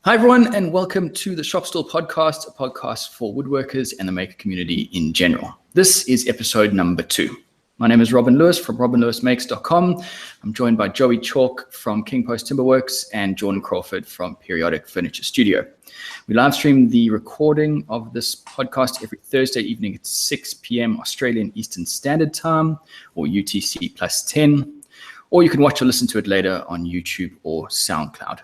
Hi, everyone, and welcome to the Stool podcast, a podcast for woodworkers and the maker community in general. This is episode number 2. My name is Robin Lewis from robinlewismakes.com. I'm joined by Joey Chalk from King Post Timberworks and Jordan Crawford from Periodic Furniture Studio. We live stream the recording of this podcast every Thursday evening at 6 p.m. Australian Eastern Standard Time or UTC plus 10, or you can watch or listen to it later on YouTube or SoundCloud.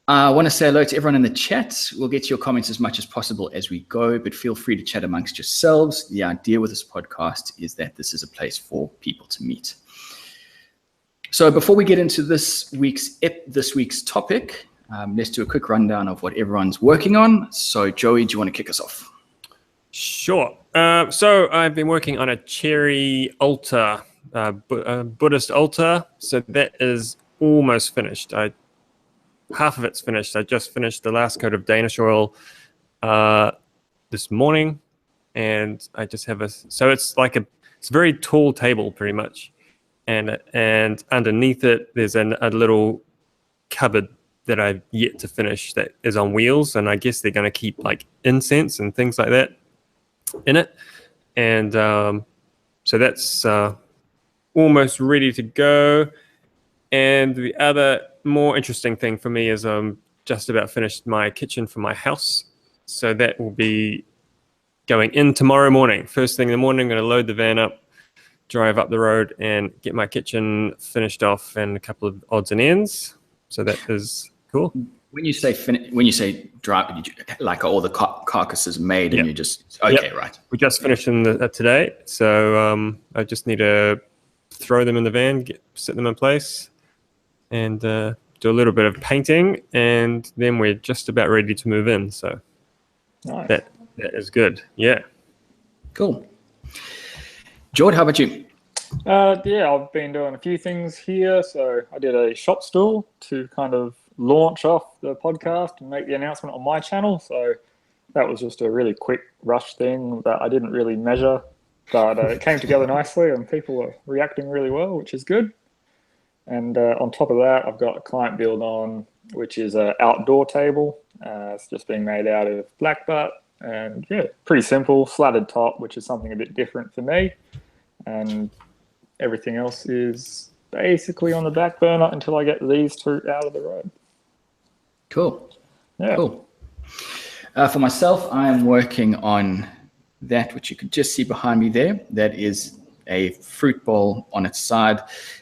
I want to say hello to everyone in the chat. We'll get to your comments as much as possible as we go, but feel free to chat amongst yourselves. The idea with this podcast is that this is a place for people to meet. So before we get into this week's topic, let's do a quick rundown of what everyone's working on. So Joey, do you want to kick us off? Sure. So I've been working on a cherry altar, Buddhist altar. So that is almost finished. Half of it's finished. I just finished the last coat of Danish oil this morning, and I just have so it's like it's a very tall table pretty much, and underneath it there's a little cupboard that I've yet to finish that is on wheels, and I guess they're going to keep like incense and things like that in it, and so that's almost ready to go. And the other more interesting thing for me is I'm just about finished my kitchen for my house. So that will be going in tomorrow morning. First thing in the morning, I'm going to load the van up, drive up the road, and get my kitchen finished off and a couple of odds and ends. So that is cool. When you say drive, like all the carcasses made, and you just right? We just finished them today, so I just need to throw them in the van, set them in place, and do a little bit of painting, and then we're just about ready to move in. So nice. That is good. Yeah. Cool. George, how about you? I've been doing a few things here. So I did a shop stool to kind of launch off the podcast and make the announcement on my channel. So that was just a really quick rush thing that I didn't really measure, but it came together nicely and people were reacting really well, which is good. And on top of that, I've got a client build on, which is an outdoor table. It's just being made out of black butt, and pretty simple, slatted top, which is something a bit different for me. And everything else is basically on the back burner until I get these two out of the road. Cool. Yeah. Cool. For myself, I am working on that, which you can just see behind me there. That is a fruit bowl on its side.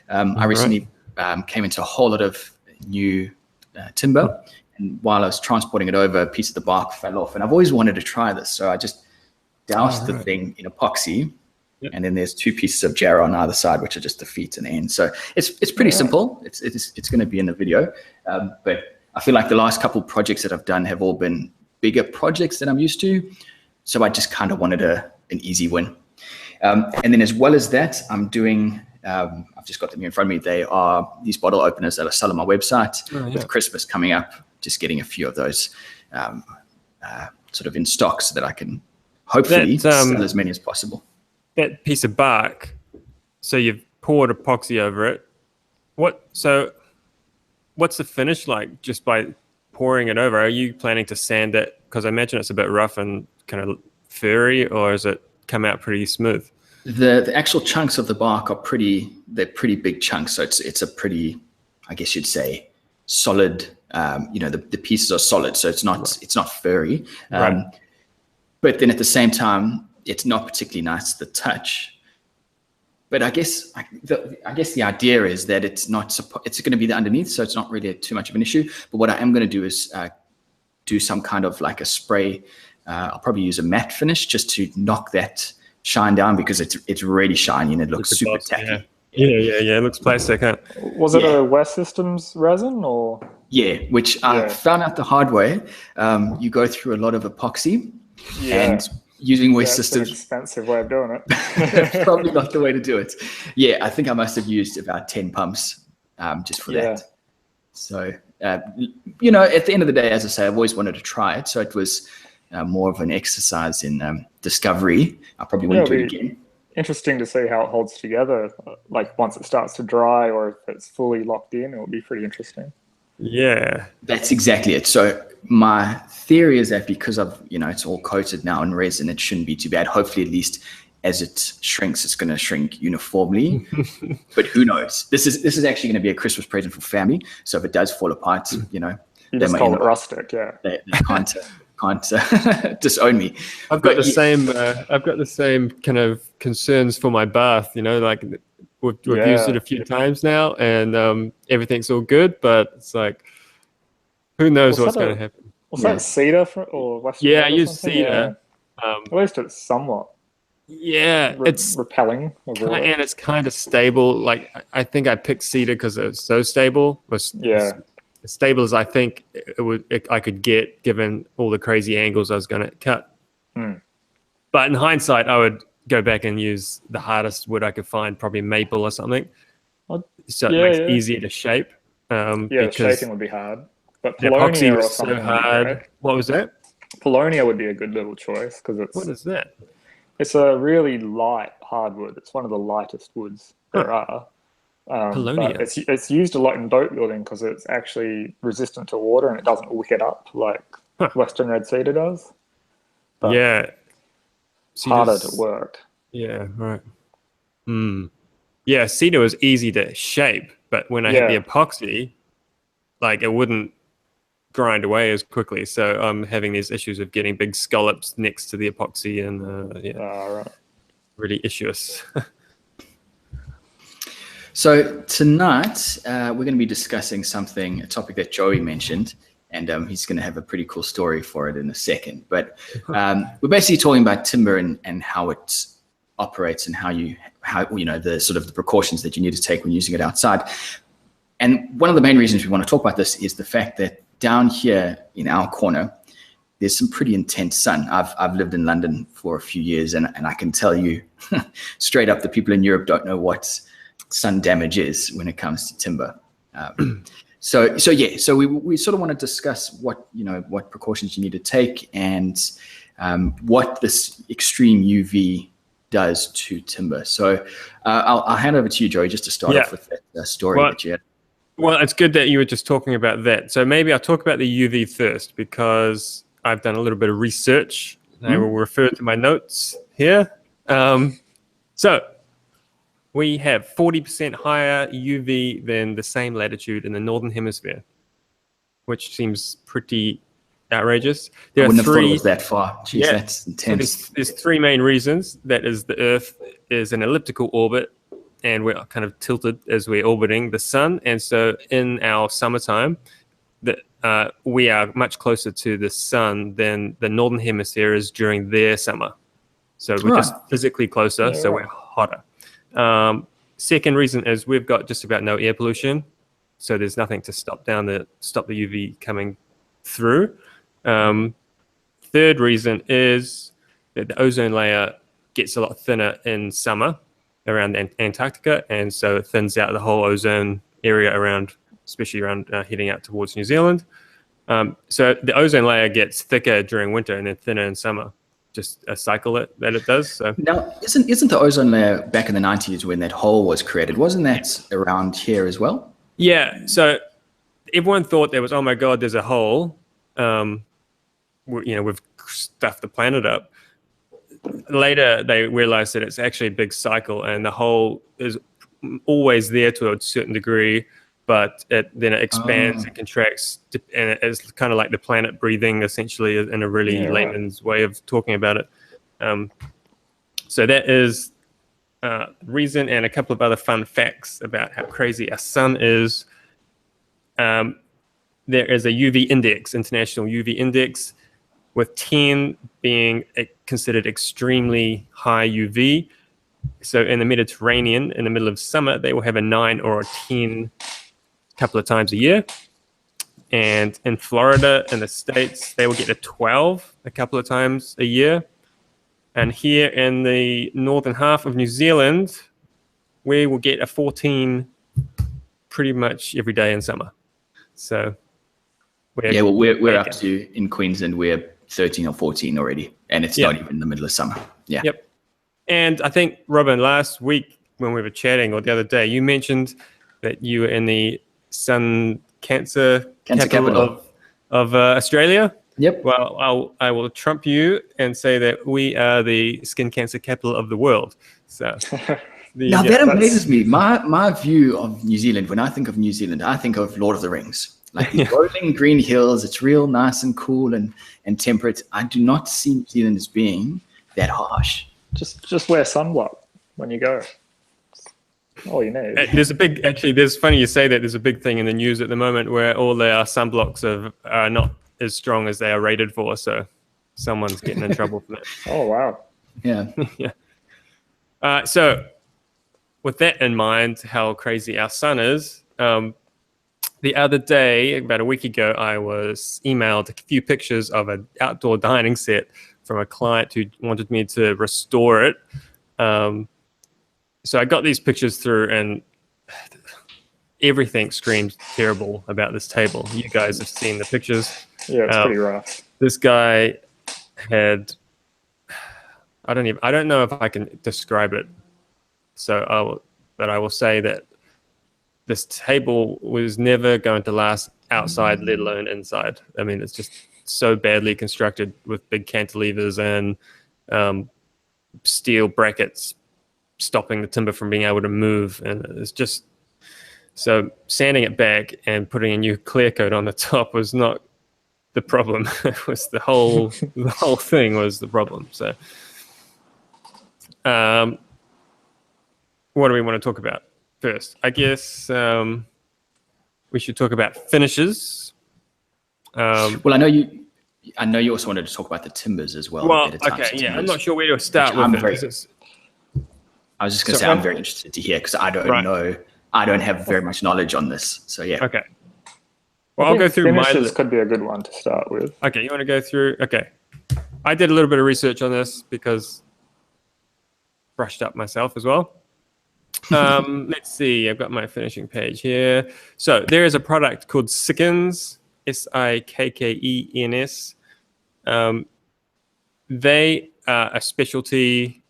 I recently came into a whole lot of new timber, and while I was transporting it over, a piece of the bark fell off, and I've always wanted to try this. So I just doused the thing in epoxy, and then there's 2 pieces of jarrah on either side, which are just the feet and ends. So it's pretty simple. It's going to be in the video, but I feel like the last couple projects that I've done have all been bigger projects than I'm used to. So I just kind of wanted an easy win. And then as well as that, I'm doing, I've just got them here in front of me. They are these bottle openers that I sell on my website. With Christmas coming up, just getting a few of those sort of in stock so that I can hopefully sell as many as possible. That piece of bark, so you've poured epoxy over it. What's the finish like just by pouring it over? Are you planning to sand it? Because I imagine it's a bit rough and kind of furry, or is it come out pretty smooth? The actual chunks of the bark are they're pretty big chunks. So it's a pretty, I guess you'd say, solid, the pieces are solid. So it's not furry. But then at the same time, it's not particularly nice to the touch. But I guess the idea is that it's going to be the underneath, so it's not really too much of an issue. But what I am going to do is do some kind of like a spray. I'll probably use a matte finish just to knock that shine down, because it's really shiny and it looks super tacky. Yeah. It looks plastic, huh? Was it a West Systems resin or? Yeah, which I found out the hard way. You go through a lot of epoxy, and using West Systems. It's an expensive way of doing it. Probably not the way to do it. Yeah, I think I must have used about 10 pumps just for that. So, at the end of the day, as I say, I've always wanted to try it. So it was more of an exercise in discovery. I probably wouldn't do it again. Interesting to see how it holds together. Like once it starts to dry, or if it's fully locked in, it will be pretty interesting. Yeah. That's exactly it. So my theory is that because of, it's all coated now in resin, it shouldn't be too bad. Hopefully, at least as it shrinks, it's going to shrink uniformly. But who knows? This is actually going to be a Christmas present for family. So if it does fall apart, You just call it rustic, yeah. They can't disown me. I've got the same kind of concerns for my bath. Like we've used it a few times now, and everything's all good. But it's like, who knows what's going to happen? Was that cedar or Western? Yeah, I use cedar. At least it's somewhat. Yeah, it's repelling, and it's kind of stable. Like I think I picked cedar because it was so stable. As stable as I think I could get, given all the crazy angles I was going to cut. But in hindsight, I would go back and use the hardest wood I could find, probably maple or something. So it makes it easier to shape. The shaping would be hard. But the epoxy was so hard. What was that? Paulownia would be a good little choice because it's. What is that? It's a really light hardwood. It's one of the lightest woods there are. But it's used a lot in boat building because it's actually resistant to water and it doesn't wick up like Western red cedar does. But harder to work. Yeah, right. Yeah, cedar was easy to shape, but when I hit the epoxy, like it wouldn't grind away as quickly. So I'm having these issues of getting big scallops next to the epoxy and really issuous. So tonight we're going to be discussing a topic that Joey mentioned, and he's going to have a pretty cool story for it in a second. But we're basically talking about timber and how it operates and how the sort of the precautions that you need to take when using it outside. And one of the main reasons we want to talk about this is the fact that down here in our corner, there's some pretty intense sun. I've lived in London for a few years, and I can tell you straight up, the people in Europe don't know what sun damage is when it comes to timber. So we sort of want to discuss what precautions you need to take and what this extreme UV does to timber. So I'll hand over to you, Joey, just to start off with that story that you had. Well, it's good that you were just talking about that. So maybe I'll talk about the UV first because I've done a little bit of research. I will refer to my notes here. So we have 40% higher UV than the same latitude in the Northern Hemisphere, which seems pretty outrageous. I wouldn't have thought it was that far. Jeez, that's intense. So there's three main reasons. That is, the Earth is an elliptical orbit, and we're kind of tilted as we're orbiting the sun. And so in our summertime, we are much closer to the sun than the Northern Hemisphere is during their summer. So we're just physically closer, so we're hotter. Second reason is we've got just about no air pollution. So there's nothing to stop the UV coming through. Third reason is that the ozone layer gets a lot thinner in summer around Antarctica, and so it thins out the whole ozone area around, especially around heading out towards New Zealand. So the ozone layer gets thicker during winter and then thinner in summer. Just a cycle that it does. So. Now, isn't the ozone layer back in the 90s when that hole was created? Wasn't that around here as well? Yeah. So everyone thought there was, oh my God, there's a hole. We've stuffed the planet up. Later, they realized that it's actually a big cycle, and the hole is always there to a certain degree, but then it expands and contracts, and it's kind of like the planet breathing, essentially, in a really layman's way of talking about it. So that is reason, and a couple of other fun facts about how crazy our sun is. There is a UV index, international UV index, with 10 being considered extremely high UV. So in the Mediterranean, in the middle of summer, they will have a 9 or a 10 a couple of times a year. And in Florida, in the States, they will get a 12 a couple of times a year. And here in the northern half of New Zealand, we will get a 14 pretty much every day in summer. So we're up to, in Queensland, we're 13 or 14 already, and it's not even in the middle of summer. Yeah. Yep. And I think, Robin, last week when we were chatting, or the other day, you mentioned that you were in the sun cancer capital of Australia. Yep. Well, I will trump you and say that we are the skin cancer capital of the world. So now that amazes me. My view of New Zealand, when I think of New Zealand, I think of Lord of the Rings. Like these rolling green hills, it's real nice and cool and temperate. I do not see New Zealand as being that harsh. Just wear sunblock when you go. Oh, you know. There's funny you say that. There's a big thing in the news at the moment where all their sunblocks are not as strong as they are rated for. So someone's getting in trouble for that. Oh, wow. Yeah. Yeah. So with that in mind, how crazy our sun is, the other day, about a week ago, I was emailed a few pictures of an outdoor dining set from a client who wanted me to restore it. So I got these pictures through, and everything screams terrible about this table. You guys have seen the pictures. Yeah, it's pretty rough. This guy had, I don't know if I can describe it. But I will say that this table was never going to last outside, let alone inside. I mean, it's just so badly constructed with big cantilevers and steel brackets stopping the timber from being able to move. And it's just, so sanding it back and putting a new clear coat on the top was not the problem. It was the whole thing was the problem. So what do we want to talk about first? I guess we should talk about finishes. Well, I know you also wanted to talk about the timbers as well. Well, okay, yeah. I'm not sure where to start with it. I was just going to say I'm very interested to hear because I don't know. I don't have very much knowledge on this. So yeah. Okay. Well, I'll go through my finishes could be a good one to start with. Okay, you want to go through? Okay. I did a little bit of research on this because brushed up myself as well. Let's see. I've got my finishing page here. So there is a product called Sikkens, Sikkens. They are a specialty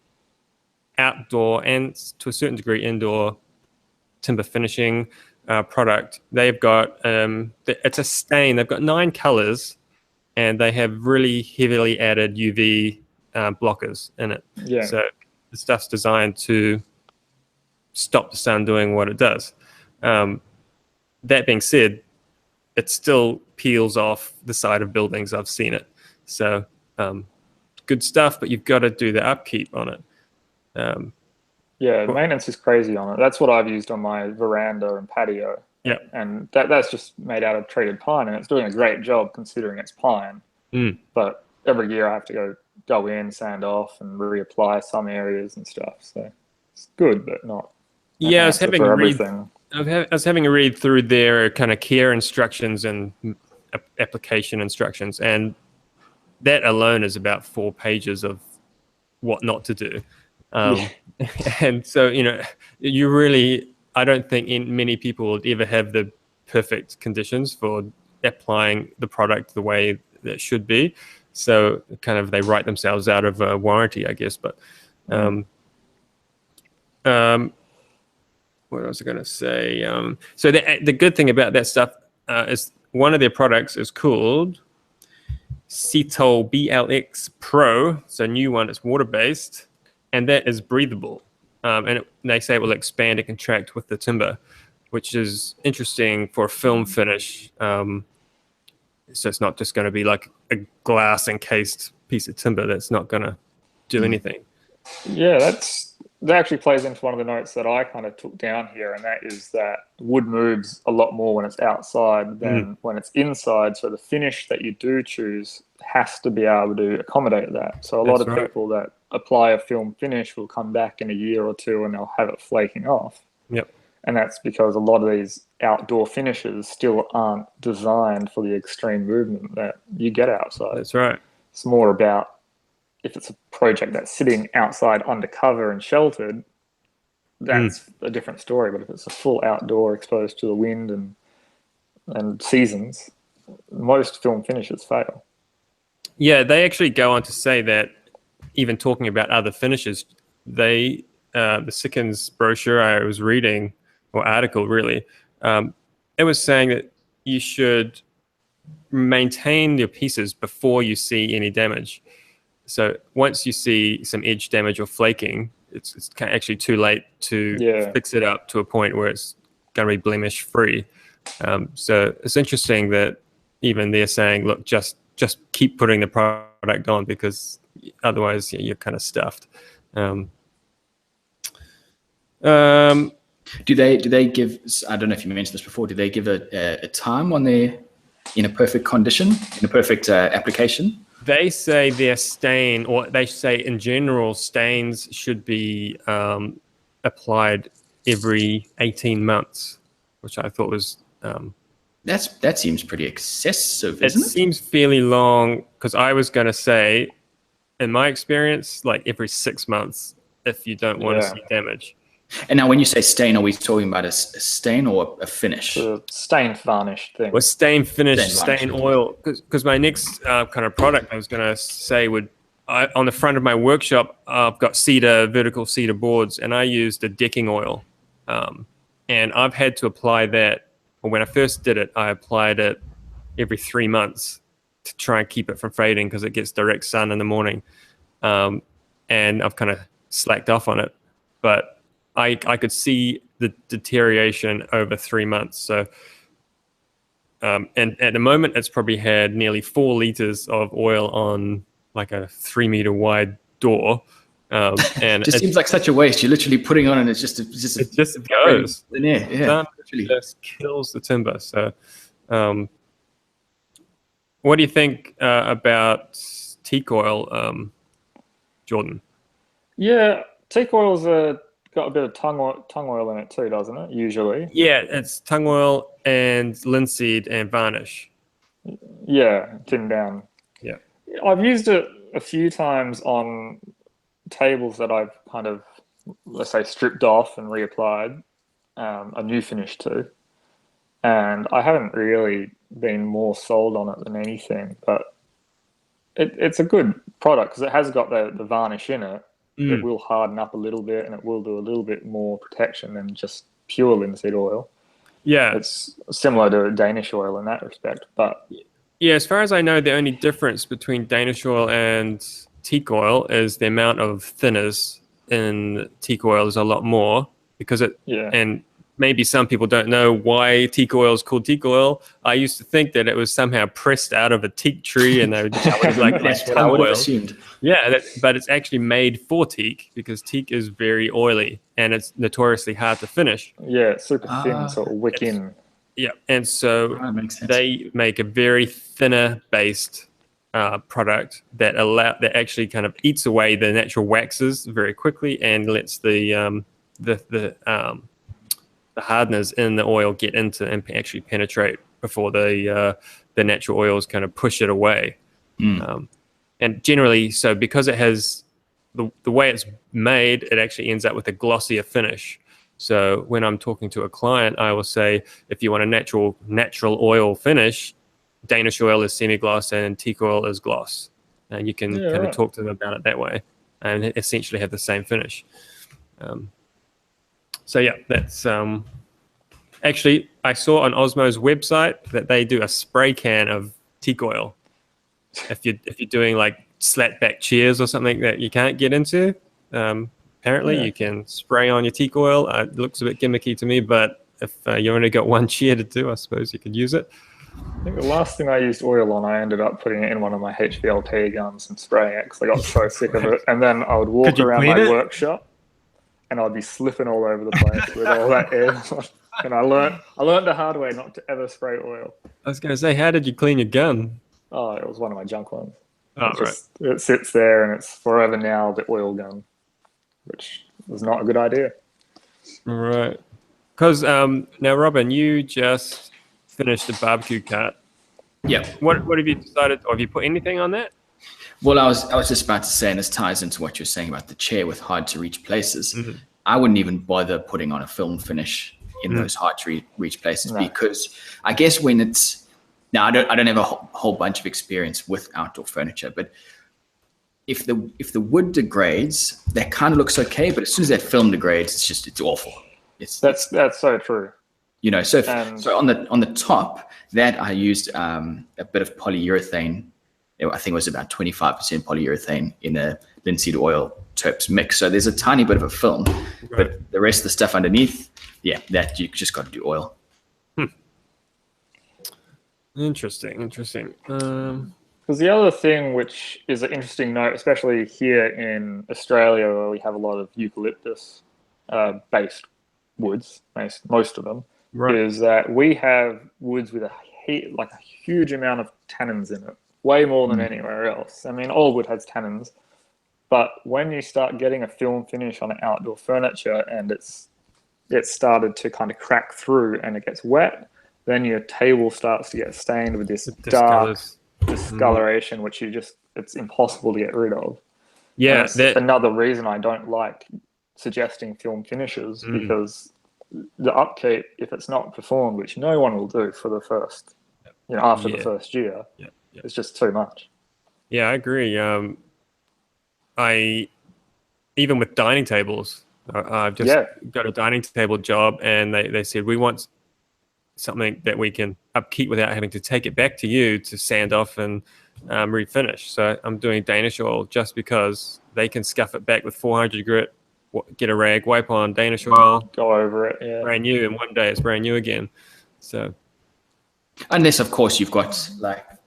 outdoor and to a certain degree indoor timber finishing product. They've got it's a stain. They've got 9 colors, and they have really heavily added UV blockers in it. Yeah. So the stuff's designed to stop the sun doing what it does. That being said, it still peels off the side of buildings. I've seen it. So good stuff, but you've got to do the upkeep on it. Yeah, maintenance is crazy on it. That's what I've used on my veranda and patio. Yeah. And that's just made out of treated pine, and it's doing a great job considering it's pine. But every year I have to go in, sand off, and reapply some areas and stuff. So it's good, but not. Yeah, I was having a read through their kind of care instructions and application instructions, and that alone is about 4 pages of what not to do. And so, you really, I don't think many people would ever have the perfect conditions for applying the product the way that it should be. So kind of they write themselves out of a warranty, I guess. But what was I going to say? So the good thing about that stuff is one of their products is called Stool BLX Pro. So new one, it's water-based, and that is breathable. And they say it will expand and contract with the timber, which is interesting for a film finish. So it's not just going to be like a glass encased piece of timber that's not going to do anything. Yeah, that actually plays into one of the notes that I kind of took down here, and that is that wood moves a lot more when it's outside than when it's inside. So the finish that you do choose has to be able to accommodate that. So a lot of people that apply a film finish will come back in a year or two and they'll have it flaking off. Yep. And that's because a lot of these outdoor finishes still aren't designed for the extreme movement that you get outside. That's right. It's more about if it's a project that's sitting outside undercover and sheltered, that's a different story. But if it's a full outdoor exposed to the wind and seasons, most film finishes fail. Yeah, they actually go on to say that even talking about other finishes, the Sikkens brochure I was reading, or article really, it was saying that you should maintain your pieces before you see any damage. So once you see some edge damage or flaking, it's actually too late to fix it up to a point where it's going to be blemish free. So it's interesting that even they're saying, look, just keep putting the product on, because otherwise you're kind of stuffed. Do they give, I don't know if you mentioned this before, do they give a time on their in a perfect condition, in a perfect application? They say their stain, or they say in general, stains should be applied every 18 months, which I thought was... that seems pretty excessive, isn't it? It seems fairly long, because I was going to say, in my experience, like every 6 months, if you don't want to see damage. And now when you say stain, are we talking about a stain or a finish? The stain varnish thing. Well, stain finish, stain oil. Because my next kind of product I was going to say on the front of my workshop, I've got vertical cedar boards, and I used a decking oil. And I've had to apply that, or when I first did it, I applied it every 3 months to try and keep it from fading, because it gets direct sun in the morning. And I've kind of slacked off on it. But I could see the deterioration over 3 months. So, and at the moment, it's probably had nearly 4 liters of oil on like a 3 meter wide door. And it just seems like such a waste. You're literally putting on, and it just goes. Yeah, it just kills the timber. So, what do you think about teak oil, Jordan? Yeah, teak oil's got a bit of tung oil in it too, doesn't it? Usually. Yeah, it's tung oil and linseed and varnish. Yeah, thinned down. Yeah, I've used it a few times on tables that I've kind of, let's say, stripped off and reapplied a new finish to, and I haven't really been more sold on it than anything. But it's a good product because it has got the varnish in it. It will harden up a little bit, and it will do a little bit more protection than just pure linseed oil. Yeah, it's similar to Danish oil in that respect. But yeah, as far as I know, the only difference between Danish oil and teak oil is the amount of thinners in teak oil is a lot more, because and maybe some people don't know why teak oil is called teak oil. I used to think that it was somehow pressed out of a teak tree, and they would just like that's what I would have assumed. Yeah, but it's actually made for teak, because teak is very oily and it's notoriously hard to finish. Yeah, it's super thin, so it'll wick in. Yeah, and so they make a very thinner based product that actually kind of eats away the natural waxes very quickly and lets the hardness in the oil get into and actually penetrate before the natural oils kind of push it away. And generally, so because it has the way it's made, it actually ends up with a glossier finish. So when I'm talking to a client, I will say, if you want a natural oil finish, Danish oil is semi-gloss and teak oil is gloss. And you can kind of talk to them about it that way and essentially have the same finish. So yeah, that's actually, I saw on Osmo's website that they do a spray can of teak oil. If you're doing like slat back chairs or something that you can't get into, apparently you can spray on your teak oil. It looks a bit gimmicky to me, but if you only got one chair to do, I suppose you could use it. I think the last thing I used oil on, I ended up putting it in one of my HVLP guns and spraying it because I got so sick of it. And then I would walk around my workshop and I'd be slipping all over the place with all that air. And I learned the hard way not to ever spray oil. I was going to say, how did you clean your gun? Oh, it was one of my junk ones. Oh, It sits there and it's forever now the oil gun, which was not a good idea. Right. Because now, Robin, you just finished a barbecue cart. Yeah. What have you decided, or have you put anything on that? Well, I was just about to say, and this ties into what you're saying about the chair with hard to reach places. I wouldn't even bother putting on a film finish in those hard to reach places because I guess when it's now I don't have a whole bunch of experience with outdoor furniture, but if the wood degrades, that kind of looks okay, but as soon as that film degrades, it's awful. That's so true. So on the top, that I used a bit of polyurethane. I think it was about 25% polyurethane in a linseed oil terps mix. So there's a tiny bit of a film, but the rest of the stuff underneath, that you just got to do oil. Interesting. Because the other thing, which is an interesting note, especially here in Australia, where we have a lot of eucalyptus-based woods, most of them, is that we have woods with a huge amount of tannins in it, way more than anywhere else. I mean, all wood has tannins, but when you start getting a film finish on outdoor furniture and it's started to kind of crack through and it gets wet, then your table starts to get stained with this dark discoloration, which it's impossible to get rid of. Yeah, that's another reason I don't like suggesting film finishes, because the upkeep, if it's not performed, which no one will do for the first, after the first year, it's just too much. Yeah, I agree. Even with dining tables, I've just got a dining table job, and they said, we want something that we can upkeep without having to take it back to you to sand off and refinish. So I'm doing Danish oil just because they can scuff it back with 400 grit, get a rag, wipe on Danish oil, go over it, brand new, and one day it's brand new again. So unless, of course, you've got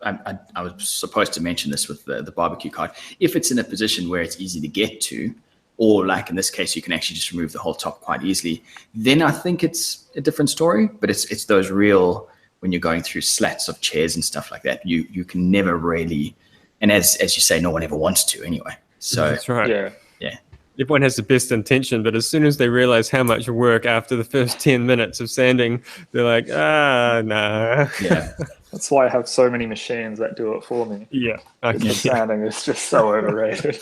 I was supposed to mention this with the barbecue card. If it's in a position where it's easy to get to, or like in this case, you can actually just remove the whole top quite easily, then I think it's a different story. But it's those real, when you're going through slats of chairs and stuff like that, you can never really, and as you say, no one ever wants to anyway. So that's right. Yeah. Everyone has the best intention, but as soon as they realize how much work after the first 10 minutes of sanding, they're like, no. Yeah. That's why I have so many machines that do it for me. Yeah. The sanding is just so overrated.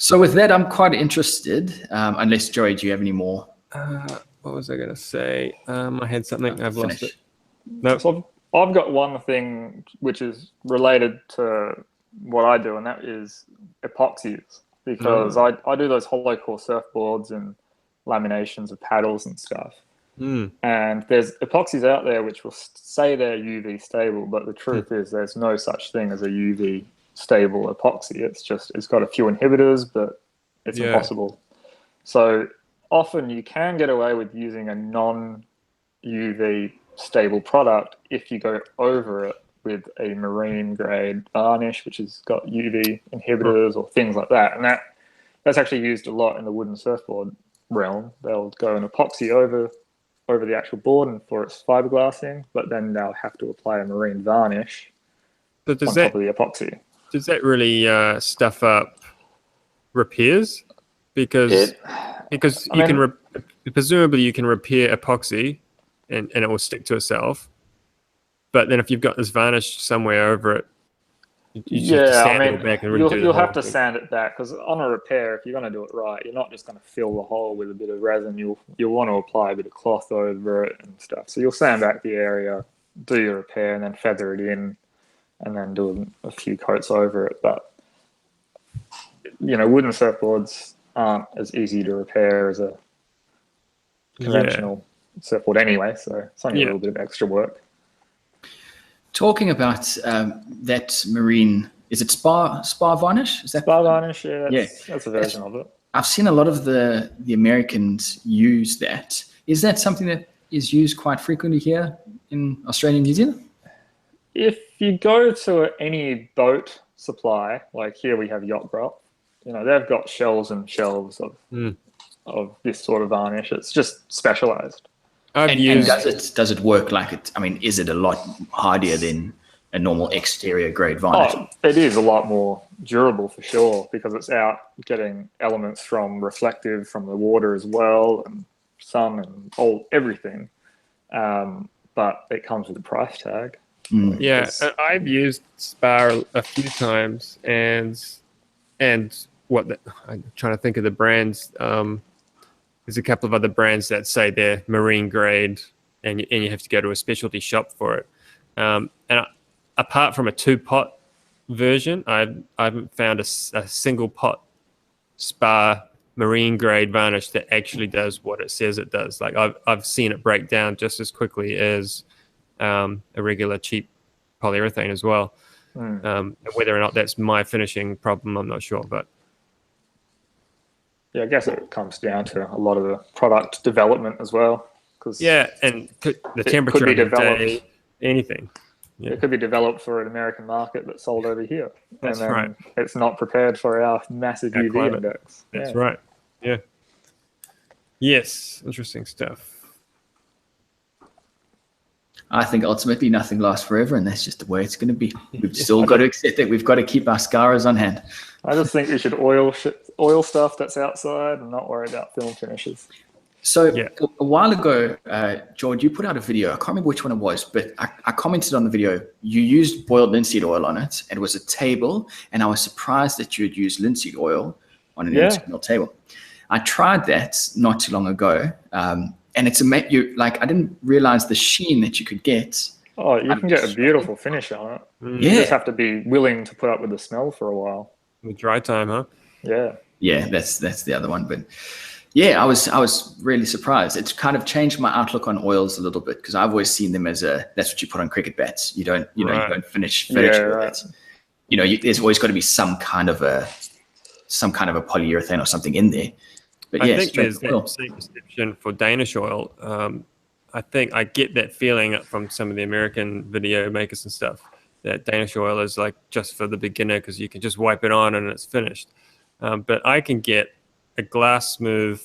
So with that, I'm quite interested, unless, Joey, do you have any more? What was I going to say? I had something. I've lost it. No. So I've got one thing which is related to what I do, and that is epoxies, because I do those hollow core surfboards and laminations of paddles and stuff. And there's epoxies out there which will say they're UV stable, but the truth is there's no such thing as a UV stable epoxy. It's got a few inhibitors, but it's impossible. So often you can get away with using a non-UV stable product if you go over it with a marine grade varnish, which has got UV inhibitors or things like that. And that's actually used a lot in the wooden surfboard realm. They'll go an epoxy over the actual board and for its fiberglassing, but then they'll have to apply a marine varnish on top of the epoxy. Does that really stuff up repairs? Because presumably you can repair epoxy and it will stick to itself. But then if you've got this varnish somewhere over it, you have to sand it back and you'll have to sand it back, because on a repair, if you're going to do it right, you're not just going to fill the hole with a bit of resin. You'll want to apply a bit of cloth over it and stuff. So you'll sand back the area, do your repair, and then feather it in, and then do a few coats over it. But wooden surfboards aren't as easy to repair as a conventional surfboard anyway. So it's only a little bit of extra work. Talking about that marine, is it spar varnish? Is that spar varnish? Yeah, that's a version of it. I've seen a lot of the Americans use that. Is that something that is used quite frequently here in Australia and New Zealand? If you go to any boat supply, like here we have Yacht Grop, they've got shelves and shelves of this sort of varnish. It's just specialized. And does it work like it? I mean, is it a lot hardier than a normal exterior grade varnish? It is a lot more durable for sure, because it's out getting elements from reflective from the water as well, and sun and everything. But it comes with a price tag. Yeah, I've used spar a few times, and I'm trying to think of the brands. There's a couple of other brands that say they're marine grade, and you have to go to a specialty shop for it. And apart from a 2-pot version, I haven't found a single pot spar marine grade varnish that actually does what it says it does. Like I've seen it break down just as quickly as a regular cheap polyurethane as well. Whether or not that's my finishing problem, I'm not sure, but yeah, I guess it comes down to a lot of the product development as well. Yeah, and the temperature could be of the day, anything. Yeah. It could be developed for an American market that's sold over here. That's and then right. It's not prepared for our massive UV climate. index. That's right. Yeah. Yes, interesting stuff. I think ultimately nothing lasts forever, and that's just the way it's going to be. We've still got to accept it. We've got to keep our scarras on hand. I just think we should oil stuff that's outside and not worry about film finishes. So a while ago, George, you put out a video. I can't remember which one it was, but I commented on the video. You used boiled linseed oil on it. It was a table, and I was surprised that you had used linseed oil on an internal table. I tried that not too long ago, and it's I didn't realize the sheen that you could get. Oh, you can get a beautiful finish on it. You just have to be willing to put up with the smell for a while. The dry time, huh? Yeah. Yeah, that's the other one, but. Yeah, I was really surprised. It's kind of changed my outlook on oils a little bit, because I've always seen them as that's what you put on cricket bats. You don't you don't finish furniture with it. There's always got to be some kind of a polyurethane or something in there. But I think there's that same perception for Danish oil. I think I get that feeling from some of the American video makers and stuff, that Danish oil is like just for the beginner because you can just wipe it on and it's finished. But I can get a glass smooth,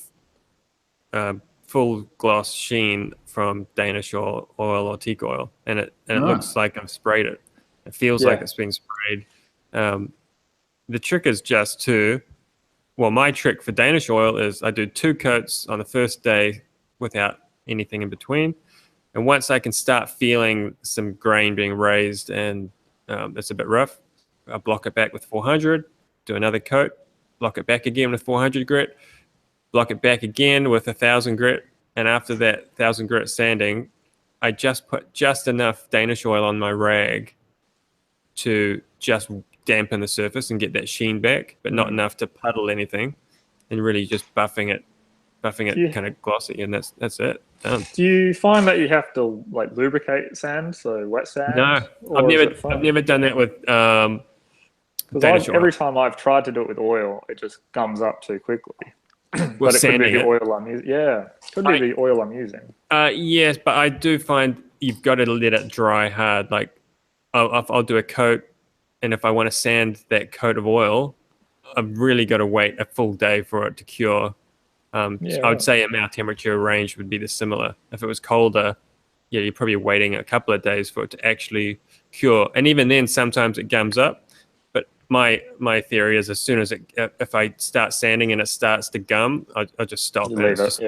full gloss sheen from Danish oil or teak oil, and it looks like I've sprayed it. It feels like it's been sprayed. The trick is just my trick for Danish oil is I do 2 coats on the first day without anything in between, and once I can start feeling some grain being raised and it's a bit rough, I block it back with 400, do another coat, block it back again with 400 grit, block it back again with 1,000 grit, and after that 1,000 grit sanding, I just put just enough Danish oil on my rag to just dampen the surface and get that sheen back, but not enough to puddle anything, and really just buffing it kind of glossy, and that's it. Done. Do you find that you have to lubricate sand, so wet sand? No, I've never done that with Because every time I've tried to do it with oil, it just gums up too quickly. But it could be the oil I'm using. Yeah, could be the oil I'm using. Yes, but I do find you've got to let it dry hard. Like I'll do a coat, and if I want to sand that coat of oil, I've really got to wait a full day for it to cure. I would say at our temperature range would be the similar. If it was colder, you're probably waiting a couple of days for it to actually cure. And even then, sometimes it gums up. My theory is as soon as if I start sanding and it starts to gum, I just stop. It's just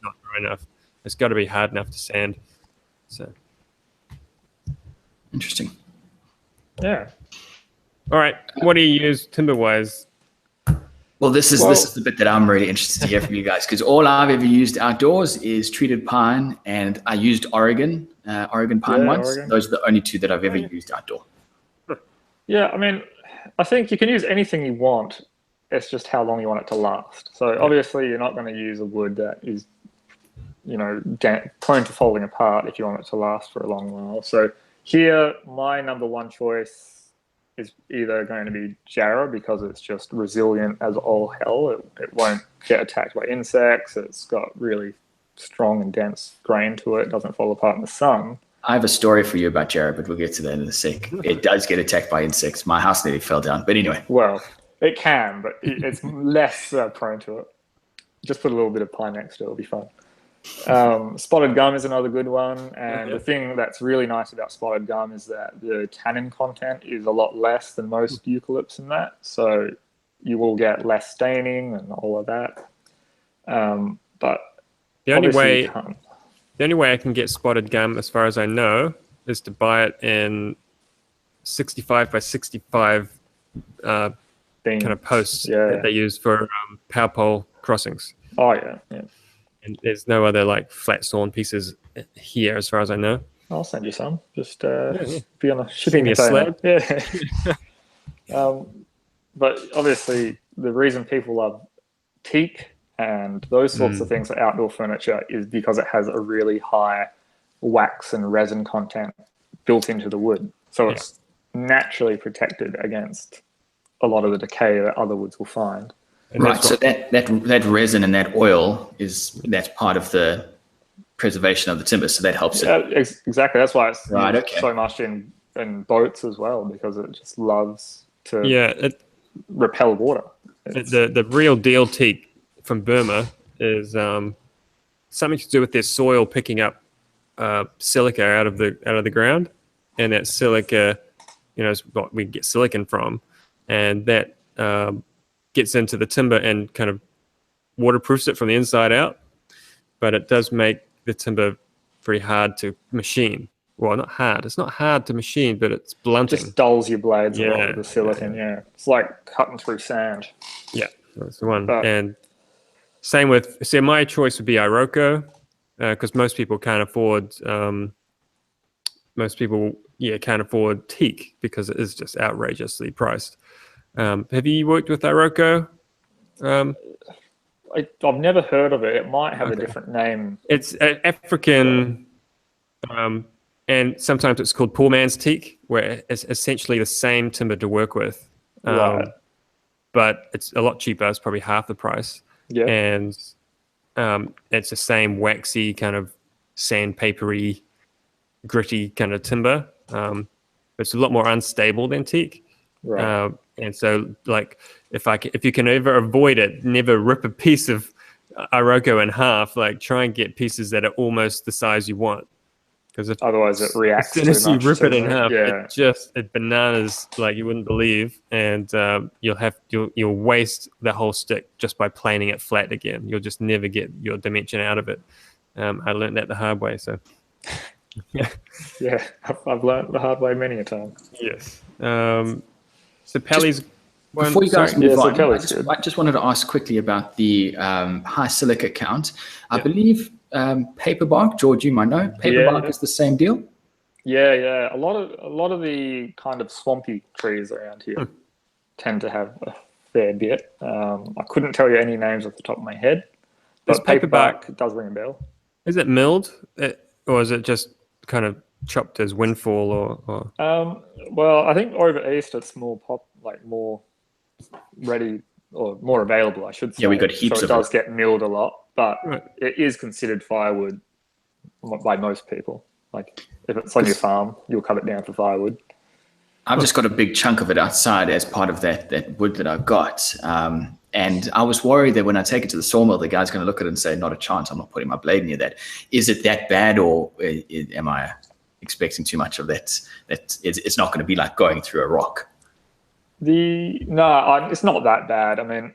not dry enough. It's got to be hard enough to sand. So interesting. Yeah. All right. What do you use timber-wise? Well, this is the bit that I'm really interested to hear from you guys, because all I've ever used outdoors is treated pine, and I used Oregon pine once. Oregon. Those are the only 2 that I've ever used outdoor. Yeah, I mean, I think you can use anything you want. It's just how long you want it to last. So obviously you're not going to use a wood that is, prone to falling apart if you want it to last for a long while. So here, my number 1 choice is either going to be Jarrah, because it's just resilient as all hell. It won't get attacked by insects. It's got really strong and dense grain to it. It doesn't fall apart in the sun. I have a story for you about Jarrah, but we'll get to that in a sec. It does get attacked by insects. My house nearly fell down. But anyway. Well, it can, but it's less prone to it. Just put a little bit of pine next to it. It'll be fun. Spotted gum is another good one. And the thing that's really nice about spotted gum is that the tannin content is a lot less than most eucalypts in that. So you will get less staining and all of that. But the only way I can get spotted gum, as far as I know, is to buy it in 65 by 65 kind of posts that they use for power pole crossings. Oh, yeah. And there's no other flat sawn pieces here, as far as I know. I'll send you some. Just be on a shipping container. Yeah. But obviously, the reason people love teak and those sorts of things for outdoor furniture is because it has a really high wax and resin content built into the wood. So it's naturally protected against a lot of the decay that other woods will find. Right. So that resin and that oil that's part of the preservation of the timber. So that helps it. Exactly. That's why it's used so much in boats as well, because it just loves to repel water. The real deal teak from Burma is something to do with their soil picking up silica out of the ground, and that silica, is what we get silicon from, and that gets into the timber and kind of waterproofs it from the inside out. But it does make the timber pretty hard to machine. Well, not hard. It's not hard to machine, but it's blunting. Just dulls your blades a lot with the silicon. Yeah, it's like cutting through sand. Yeah, that's the one. And same with, my choice would be Iroko, because most people can't afford. Can't afford teak because it is just outrageously priced. Have you worked with Iroko? I've never heard of it. It might have a different name. It's African, and sometimes it's called poor man's teak, where it's essentially the same timber to work with, but it's a lot cheaper. It's probably half the price. Yeah, and it's the same waxy kind of sandpapery, gritty kind of timber. It's a lot more unstable than teak. Right. And so, like, if you can ever avoid it, never rip a piece of Iroko in half. Like, try and get pieces that are almost the size you want, because otherwise it reacts. As soon as you rip it in half, it bananas like you wouldn't believe, and you'll waste the whole stick just by planing it flat again. You'll just never get your dimension out of it. I learned that the hard way. So. Yeah, I've learned the hard way many a time. Yes. So Pelly's before you guys move on, I just wanted to ask quickly about the high silica count. I believe paperbark, George, you might know, paperbark is the same deal. Yeah. A lot of the kind of swampy trees around here tend to have a fair bit. I couldn't tell you any names off the top of my head, but paperbark does ring a bell. Is it milled, or is it just kind of chopped as windfall, or? Well, I think over east it's more more ready or more available, I should say. Yeah, we got heaps of it. So it does get milled a lot, but it is considered firewood by most people. Like, if it's on your farm, you'll cut it down for firewood. I've just got a big chunk of it outside as part of that wood that I've got. And I was worried that when I take it to the sawmill, the guy's going to look at it and say, not a chance, I'm not putting my blade near that. Is it that bad, or am I expecting too much of that? It's not going to be like going through a rock. No, it's not that bad. I mean,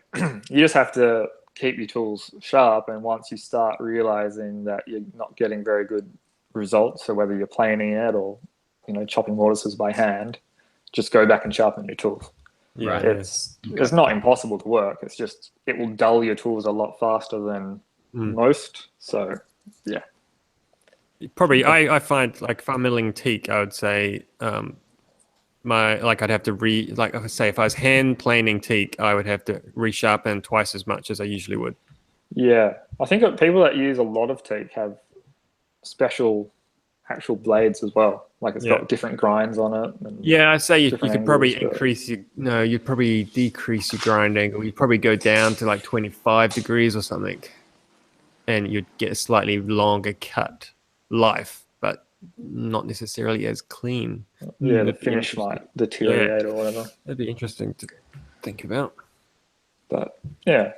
you just have to keep your tools sharp, and once you start realizing that you're not getting very good results, so whether you're planing it or chopping mortises by hand, just go back and sharpen your tools. Right. It's not impossible to work. It's just it will dull your tools a lot faster than most. So yeah. Probably I find, like, if I'm milling teak, I would say I'd have to say if I was hand planing teak, I would have to resharpen twice as much as I usually would. Yeah, I think people that use a lot of teak have special actual blades as well. Like, it's got different grinds on it. I'd say you could probably you'd probably decrease your grind angle. You'd probably go down to like 25 degrees or something, and you'd get a slightly longer cut life, but not necessarily as clean. Yeah, the finish might deteriorate or whatever. That'd be interesting to think about. But yeah,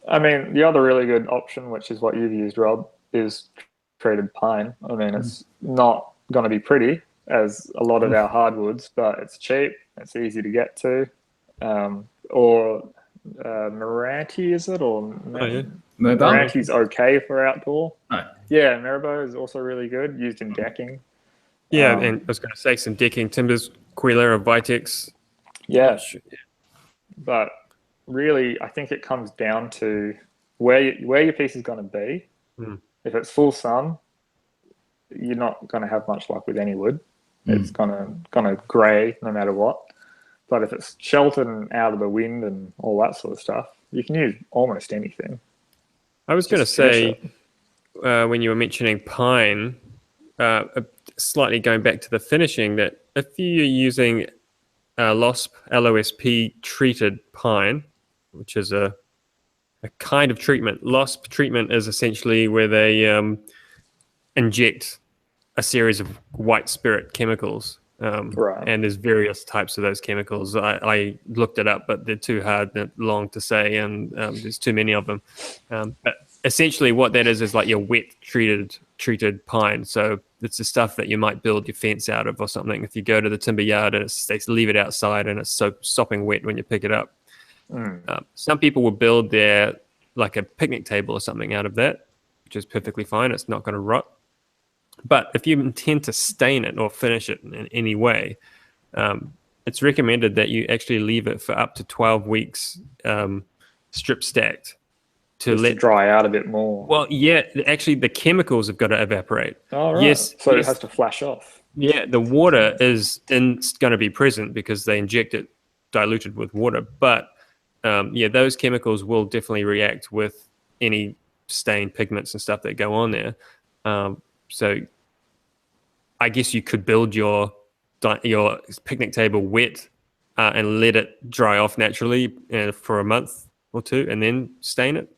I mean, the other really good option, which is what you've used, Rob, is treated pine. I mean, it's not going to be pretty as a lot of our hardwoods, but it's cheap, it's easy to get to. Or Meranti, is it? Or Meranti's okay for outdoor. Yeah, Marabou is also really good, used in decking. Yeah, and I was going to say some decking timbers, Quilera, Vitex. Yeah. But really, I think it comes down to where your piece is going to be. If it's full sun, you're not going to have much luck with any wood. It's gonna grey no matter what. But if it's sheltered and out of the wind and all that sort of stuff, You can use almost anything. I was going to say, when you were mentioning pine, slightly going back to the finishing, that if you're using LOSP treated pine, which is a kind of treatment. LOSP treatment is essentially where they inject a series of white spirit chemicals. And there's various types of those chemicals. I looked it up, but they're too hard and long to say, and there's too many of them. But essentially what that is like your wet treated pine. So it's the stuff that you might build your fence out of or something. If you go to the timber yard and they leave it outside and it's so sopping wet when you pick it up. Some people will build their like a picnic table or something out of that, which is perfectly fine. It's not going to rot. But if you intend to stain it or finish it in any way, it's recommended that you actually leave it for up to 12 weeks strip stacked to let dry out a bit more. Well, yeah, actually the chemicals have got to evaporate. Oh, right. Yes, so it has to flash off. Yeah, the water is going to be present because they inject it diluted with water. But those chemicals will definitely react with any stain pigments and stuff that go on there. So I guess you could build your picnic table wet and let it dry off naturally for a month or two and then stain it.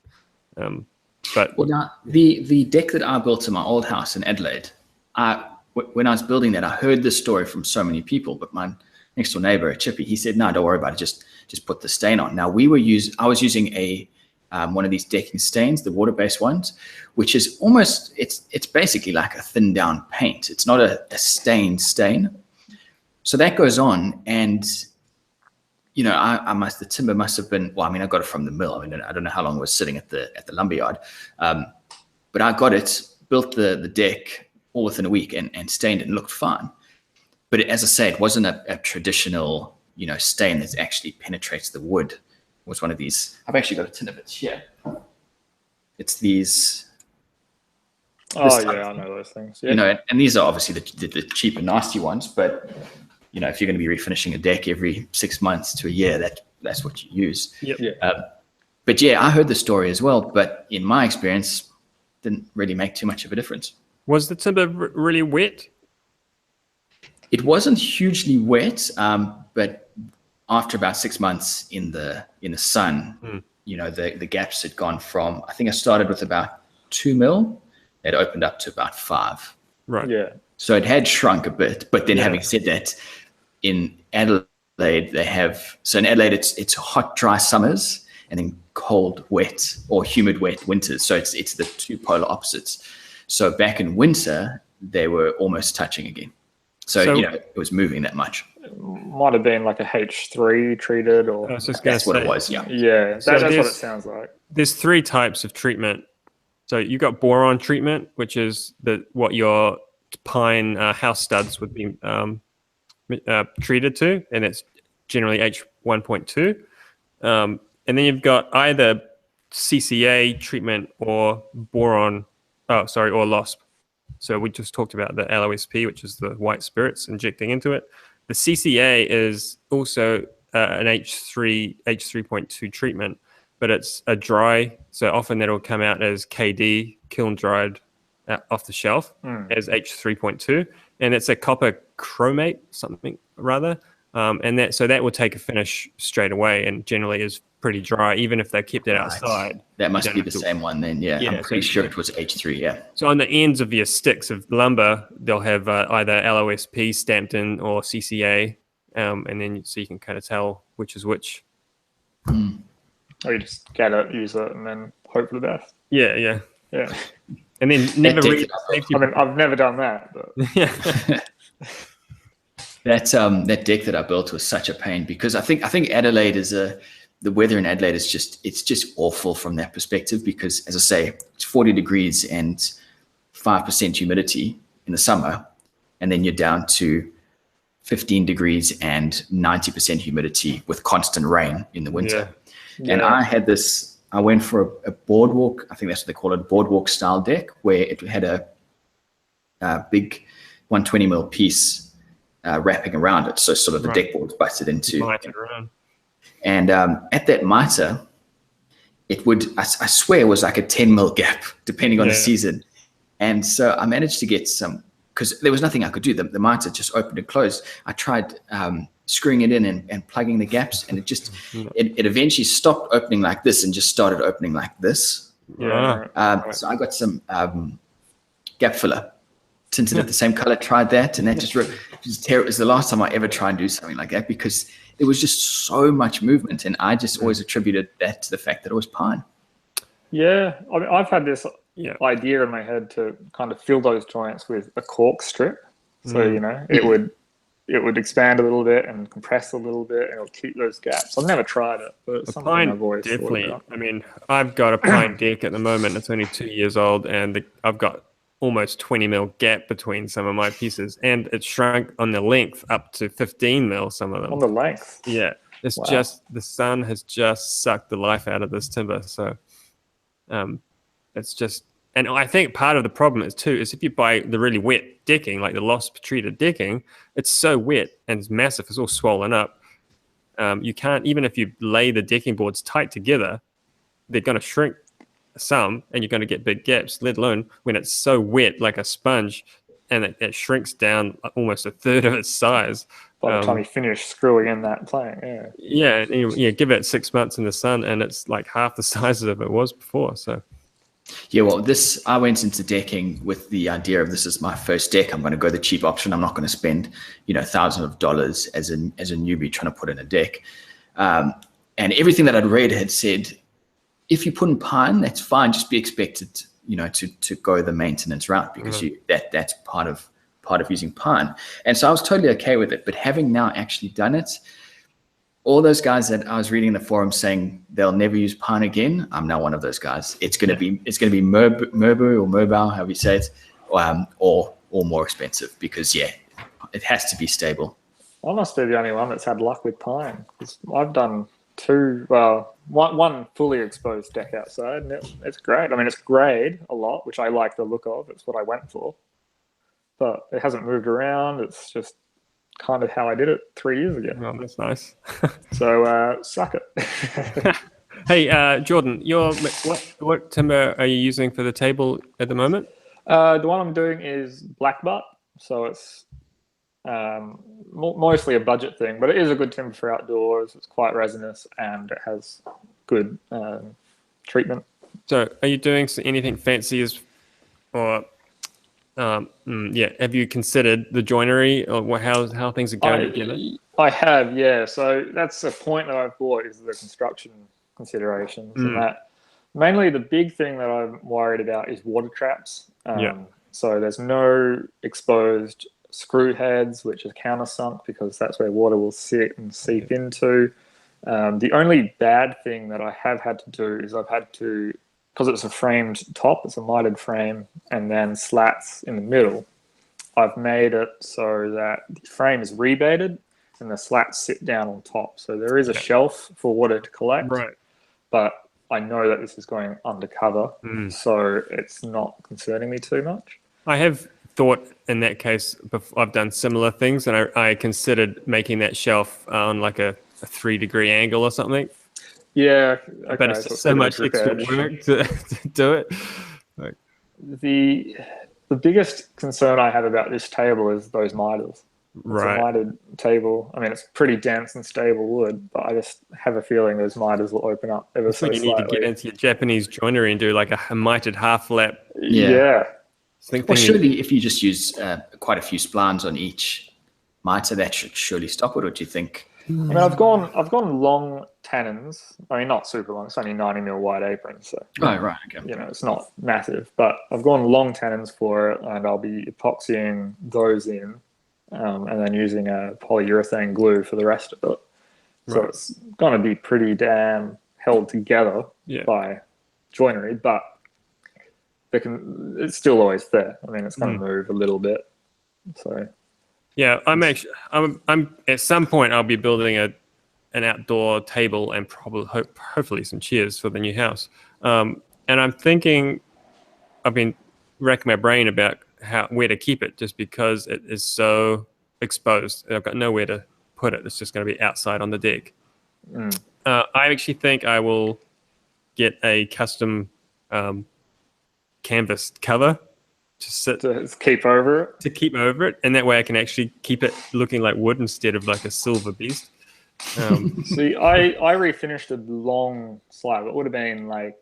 Well, now the deck that I built in my old house in Adelaide, when I was building that, I heard this story from so many people, but my next door neighbor, Chippy, he said, no, don't worry about it. Just put the stain on. Now I was using one of these decking stains, the water-based ones, which is almost, it's basically like a thinned down paint. It's not a stained stain. So that goes on, and the timber must have been, well, I mean, I got it from the mill. I mean, I don't know how long it was sitting at the lumberyard, but I got it, built the deck all within a week and stained it and looked fine. But as I say, it wasn't a traditional, stain that actually penetrates the wood. It was one of these. I've actually got a tin of it here. It's these. Oh yeah, I know those things. Yeah. And these are obviously the cheap and nasty ones, but if you're going to be refinishing a deck every 6 months to a year, that's what you use. Yep. Yeah. But yeah, I heard the story as well, but in my experience, didn't really make too much of a difference. Was the timber really wet? It wasn't hugely wet, but after about 6 months in the sun, the gaps had gone from, I think I started with about 2 mil, it opened up to about 5. Right. Yeah. So it had shrunk a bit, but then having said that, in Adelaide in Adelaide it's hot, dry summers and then cold, wet or humid, wet winters. So it's the two polar opposites. So back in winter, they were almost touching again. So it was moving that much. It might have been like a H3 treated, or that's what it was. Yeah. Yeah, that's what it sounds like. There's 3 types of treatment. So you've got boron treatment, which is what your pine house studs would be treated to, and it's generally H1.2. And then you've got either CCA treatment or or LOSP. So we just talked about the LOSP, which is the white spirits injecting into it. The CCA is also an H3.2 treatment, but it's a dry. So often that'll come out as KD, kiln dried off the shelf as H3.2, and it's a copper chromate, something rather. And that will take a finish straight away, and generally is pretty dry, even if they kept it outside. That must be the same one then. Yeah, I'm pretty sure it was H3. Yeah. So on the ends of your sticks of lumber, they'll have either LOSP stamped in or CCA, and then so you can kind of tell which is which. Or you just get it, use it, and then hope for the best. Yeah. And then never read. I mean, I've never done that, but yeah. That deck that I built was such a pain because I think Adelaide is the weather in Adelaide is just awful from that perspective because, as I say, it's 40 degrees and 5% humidity in the summer, and then you're down to 15 degrees and 90% humidity with constant rain in the winter. Yeah. And I went for a boardwalk, I think that's what they call it, a boardwalk style deck, where it had a big 120 mil piece wrapping around it. So sort of the deck board's busted into. Mitered around. And at that mitre, it would, I swear it was like a 10 mil gap, depending on the season. And so I managed to get some, because there was nothing I could do. The miter just opened and closed. I tried screwing it in and plugging the gaps, and it eventually stopped opening like this and just started opening like this. So I got some gap filler, tinted it the same color, tried that, and that just was terrible. It was the last time I ever tried and do something like that, because there was just so much movement, and I just always attributed that to the fact that it was pine. Yeah, I mean, I've had this idea in my head to kind of fill those joints with a cork strip, so it would expand a little bit and compress a little bit, and it'll keep those gaps. I've never tried it, but it's something I've always thought about. I mean, I've got a pine deck at the moment. It's only 2 years old, and I've got almost 20 mil gap between some of my pieces, and it shrunk on the length up to 15 mil, some of them. On the length? Yeah. It's just, the sun has just sucked the life out of this timber. So it's just, and I think part of the problem is if you buy the really wet decking, like the loss treated decking, it's so wet and it's massive, it's all swollen up. You can't, even if you lay the decking boards tight together, they're going to shrink some, and you're going to get big gaps, let alone when it's so wet like a sponge, and it shrinks down almost a third of its size by the time you finish screwing in that plank. Give it 6 months in the sun and it's like half the size of it was before. So well, I went into decking with the idea of, this is my first deck, I'm going to go the cheap option, I'm not going to spend thousands of dollars as a newbie trying to put in a deck, and everything that I'd read had said, if you put in pine, that's fine. Just be expected, to go the maintenance route, because that's part of using pine. And so I was totally okay with it. But having now actually done it, all those guys that I was reading in the forum saying they'll never use pine again, I'm now one of those guys. It's going to be Merbu or Merbau, however you say it, or more expensive, because it has to be stable. I must be the only one that's had luck with pine. I've done one fully exposed deck outside, and it's great. I mean, it's grayed a lot, which I like the look of. It's what I went for. But it hasn't moved around. It's just kind of how I did it 3 years ago. Oh, that's nice. So suck it. Hey, Jordan, what timber are you using for the table at the moment? The one I'm doing is black butt. So it's mostly a budget thing, but it is a good timber for outdoors. It's quite resinous and it has good treatment. So are you doing anything fancy have you considered the joinery or how things are going together? I have, yeah. So that's a point that I've brought, is the construction considerations, and that mainly the big thing that I'm worried about is water traps. So there's no exposed screw heads, which is countersunk, because that's where water will sit and seep into. The only bad thing that I have had to do is I've had to, because it's a framed top, it's a mitered frame, and then slats in the middle, I've made it so that the frame is rebaited and the slats sit down on top. So there is a shelf for water to collect, but I know that this is going undercover, so it's not concerning me too much. I have thought in that case, I've done similar things, and I considered making that shelf on like a 3-degree angle or something. Yeah, okay, but it's just so much extra work to do it. The biggest concern I have about this table is those miters. It's a mitered table. I mean, it's pretty dense and stable wood, but I just have a feeling those miters will open up ever so slightly. You need to get into your Japanese joinery and do like a mitered half lap. Yeah. Well, surely if you just use quite a few splines on each miter, that should surely stop it, or do you think? I mean, I've gone long tannins. I mean, not super long. It's only 90 mil wide apron, so okay. It's not massive. But I've gone long tannins for it, and I'll be epoxying those in, and then using a polyurethane glue for the rest of it. So it's going to be pretty damn held together by joinery, but it's still always there. I mean, it's going to move a little bit. So. Yeah, I'm at some point I'll be building an outdoor table and probably hopefully some chairs for the new house. And I'm thinking, I've been racking my brain about where to keep it, just because it is so exposed. I've got nowhere to put it. It's just going to be outside on the deck. I actually think I will get a custom canvas cover to keep over it, and that way I can actually keep it looking like wood instead of like a silver beast. See, I refinished a long slab. It would have been like,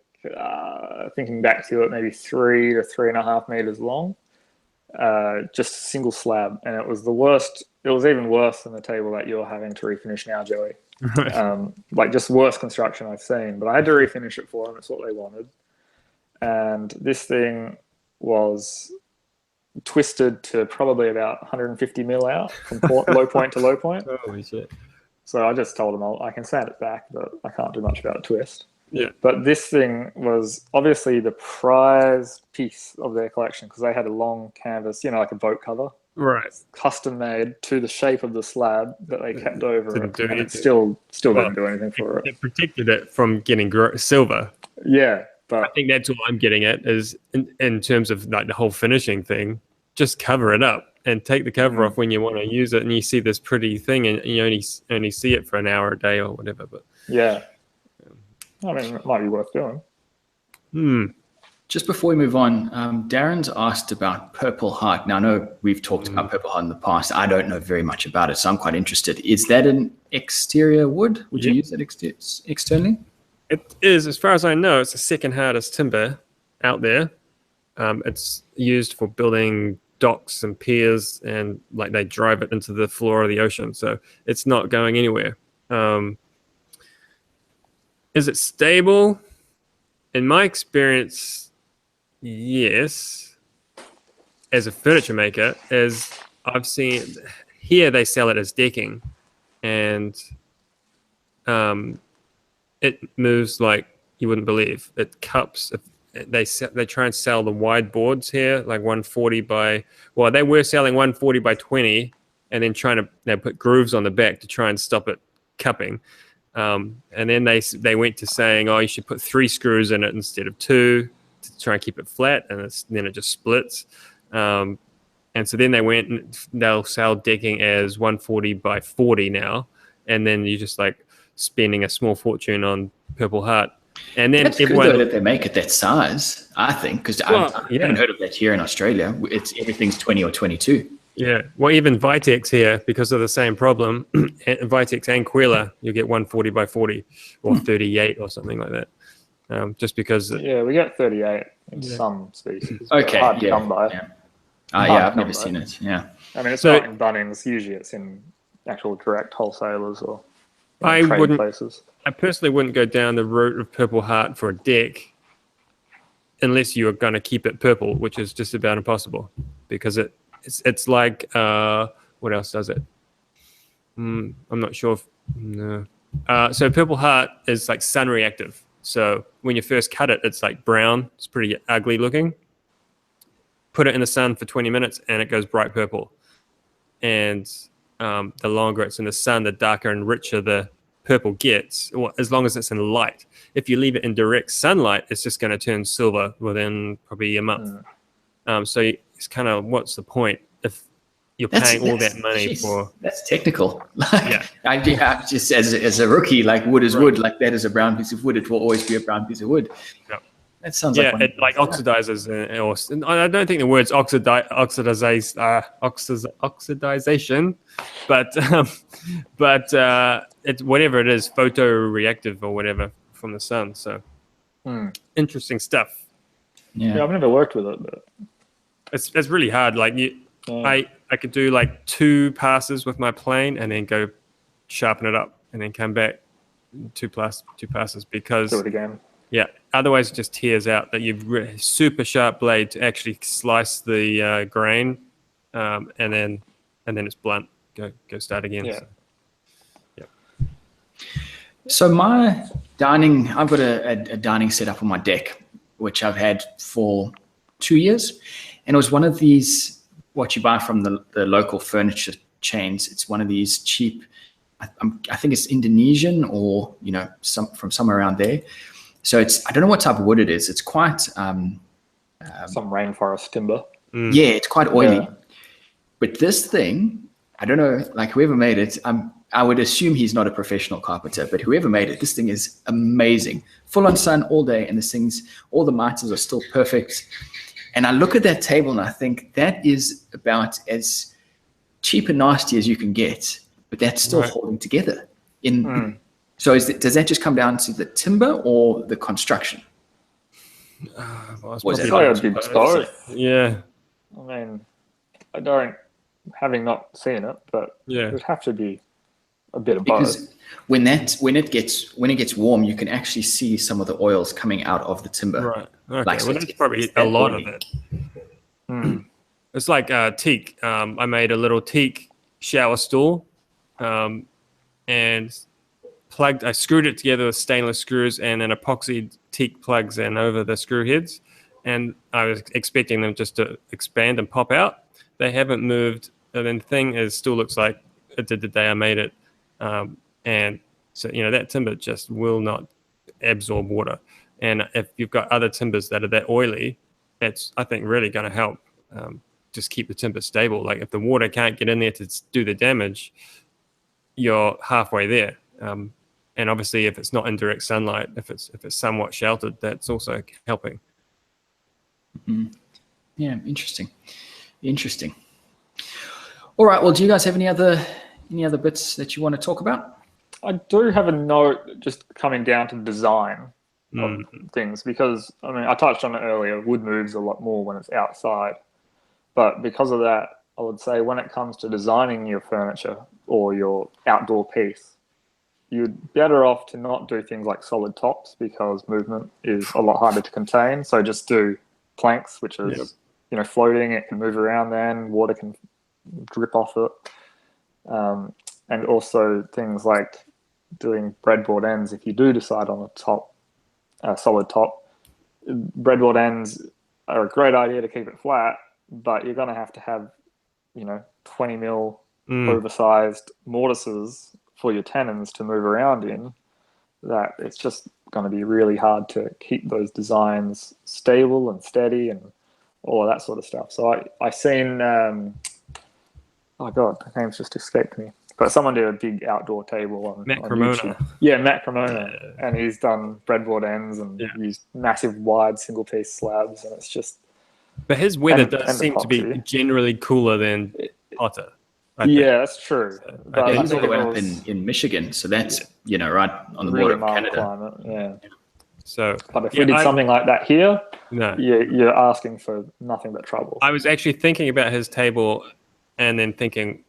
thinking back to it, maybe 3 to 3.5 meters long. Just a single slab, and it was the worst. It was even worse than the table that you're having to refinish now, Joey. Like just worst construction I've seen. But I had to refinish it for them. It's what they wanted. And this thing was twisted to probably about 150 mil out from low point to low point. Holy shit. So I just told them I can sand it back, but I can't do much about a twist. Yeah. But this thing was obviously the prized piece of their collection because they had a long canvas, like a boat cover. Right. Custom made to the shape of the slab that they kept over it. And it still Well, didn't do anything for it. It protected it from getting silver. Yeah. But I think that's all I'm getting at is in terms of like the whole finishing thing, just cover it up and take the cover off when you want to use it, and you see this pretty thing, and you only see it for an hour a day or whatever. But yeah, I mean, it might be worth doing. Just before we move on, Darren's asked about Purple Heart. Now, I know we've talked about Purple Heart in the past. I don't know very much about it, so I'm quite interested. Is that an exterior wood? Would you use it externally? It is, as far as I know, it's the second hardest timber out there. It's used for building docks and piers, and like they drive it into the floor of the ocean. So it's not going anywhere. Is it stable? In my experience, yes. As a furniture maker, as I've seen here, they sell it as decking, and it moves like you wouldn't believe. It cups. They try and sell the wide boards here, like 140 by. Well, they were selling 140 by 20, and then they put grooves on the back to try and stop it cupping. And then they went to saying, oh, you should put 3 screws in it instead of 2 to try and keep it flat, and then it just splits. And so then they went and they'll sell decking as 140 by 40 now, and then you just like spending a small fortune on Purple Heart. And then that's good though that they make it that size, I think, because I haven't heard of that here in Australia. Everything's 20 or 22. Yeah, well, even Vitex here, because of the same problem, Vitex and Quilla, you get 140 by 40 or 38 or something like that. Just because. Yeah, we get 38 in some species. Okay, hard to come by. Yeah, I've never seen it. Yeah. I mean, it's not in Bunnings. Usually it's in actual direct wholesalers or trade places. I personally wouldn't go down the route of Purple Heart for a deck unless you are going to keep it purple, which is just about impossible because it's like what else does it? I'm not sure. No. So Purple Heart is like sun reactive. So when you first cut it, it's like brown. It's pretty ugly looking. Put it in the sun for 20 minutes and it goes bright purple. And the longer it's in the sun, the darker and richer the purple gets, as long as it's in light. If you leave it in direct sunlight, it's just going to turn silver within probably a month. So it's kind of, what's the point if you're paying all that money for? That's technical. I just as a rookie, like wood is wood. Like that is a brown piece of wood. It will always be a brown piece of wood. Yeah. That sounds it like oxidizes. I don't think the words oxidization, but it's whatever it is, photoreactive or whatever from the sun. So interesting stuff. Yeah, I've never worked with it, but it's really hard. Like I could do like 2 passes with my plane and then go sharpen it up and then come back 2 passes because do it again. Yeah, otherwise it just tears out. That you've super sharp blade to actually slice the grain, and then it's blunt. Go start again. Yeah. So my dining, I've got a dining set up on my deck, which I've had for 2 years, and it was one of these what you buy from the local furniture chains. It's one of these cheap. I think it's Indonesian or from somewhere around there. So I don't know what type of wood it is. It's quite some rainforest timber. Yeah, it's quite oily. Yeah. But this thing, I don't know, like whoever made it, I I would assume he's not a professional carpenter, but whoever made it, this thing is amazing. Full on sun all day, and all the miters are still perfect. And I look at that table and I think that is about as cheap and nasty as you can get, but that's still holding together. So does that just come down to the timber or the construction? Well, I'd be both. Yeah. I mean, having not seen it, but it would have to be a bit of because both. when it gets warm, you can actually see some of the oils coming out of the timber. Right. Okay. Like, so well, that's probably a lot of it. It's like teak. I made a little teak shower stool, and I screwed it together with stainless screws and then epoxied teak plugs in over the screw heads, and I was expecting them just to expand and pop out. They haven't moved, and then the thing still looks like it did the day I made it. And so, that timber just will not absorb water. And if you've got other timbers that are that oily, that's, I think, really going to help just keep the timber stable. Like if the water can't get in there to do the damage, you're halfway there. And obviously, if it's not in direct sunlight, if it's somewhat sheltered, that's also helping. Yeah, interesting. All right. Well, do you guys have any other bits that you want to talk about? I do have a note just coming down to design of things, because I mean I touched on it earlier. Wood moves a lot more when it's outside, but because of that, I would say when it comes to designing your furniture or your outdoor piece, you're better off to not do things like solid tops because movement is a lot harder to contain. So just do planks, which is floating. It can move around. Then water can drip off it. And also things like doing breadboard ends. If you do decide on a solid top, breadboard ends are a great idea to keep it flat, but you're going to have 20 mil oversized mortises for your tenons to move around in. That it's just going to be really hard to keep those designs stable and steady and all of that sort of stuff. So I seen oh god, the name's just escaped me. But someone did a big outdoor table on YouTube. Yeah, Matt Cremona. And he's done breadboard ends and used massive wide single piece slabs, and it's just. But his weather does seem to be generally cooler than hotter. Yeah, that's true. So, but he's all the way up in Michigan, so that's right on the border of Canada. Climate, yeah. So, but if we did something like that here, you're asking for nothing but trouble. I was actually thinking about his table, and then thinking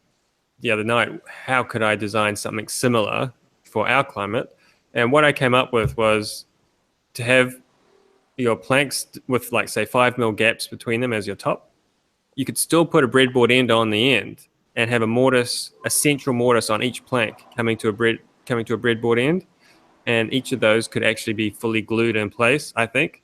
the other night, how could I design something similar for our climate? And what I came up with was to have your planks with, like, say, 5 mil gaps between them as your top. You could still put a breadboard end on the end and have a central mortise on each plank coming to a breadboard end, and each of those could actually be fully glued in place, I think.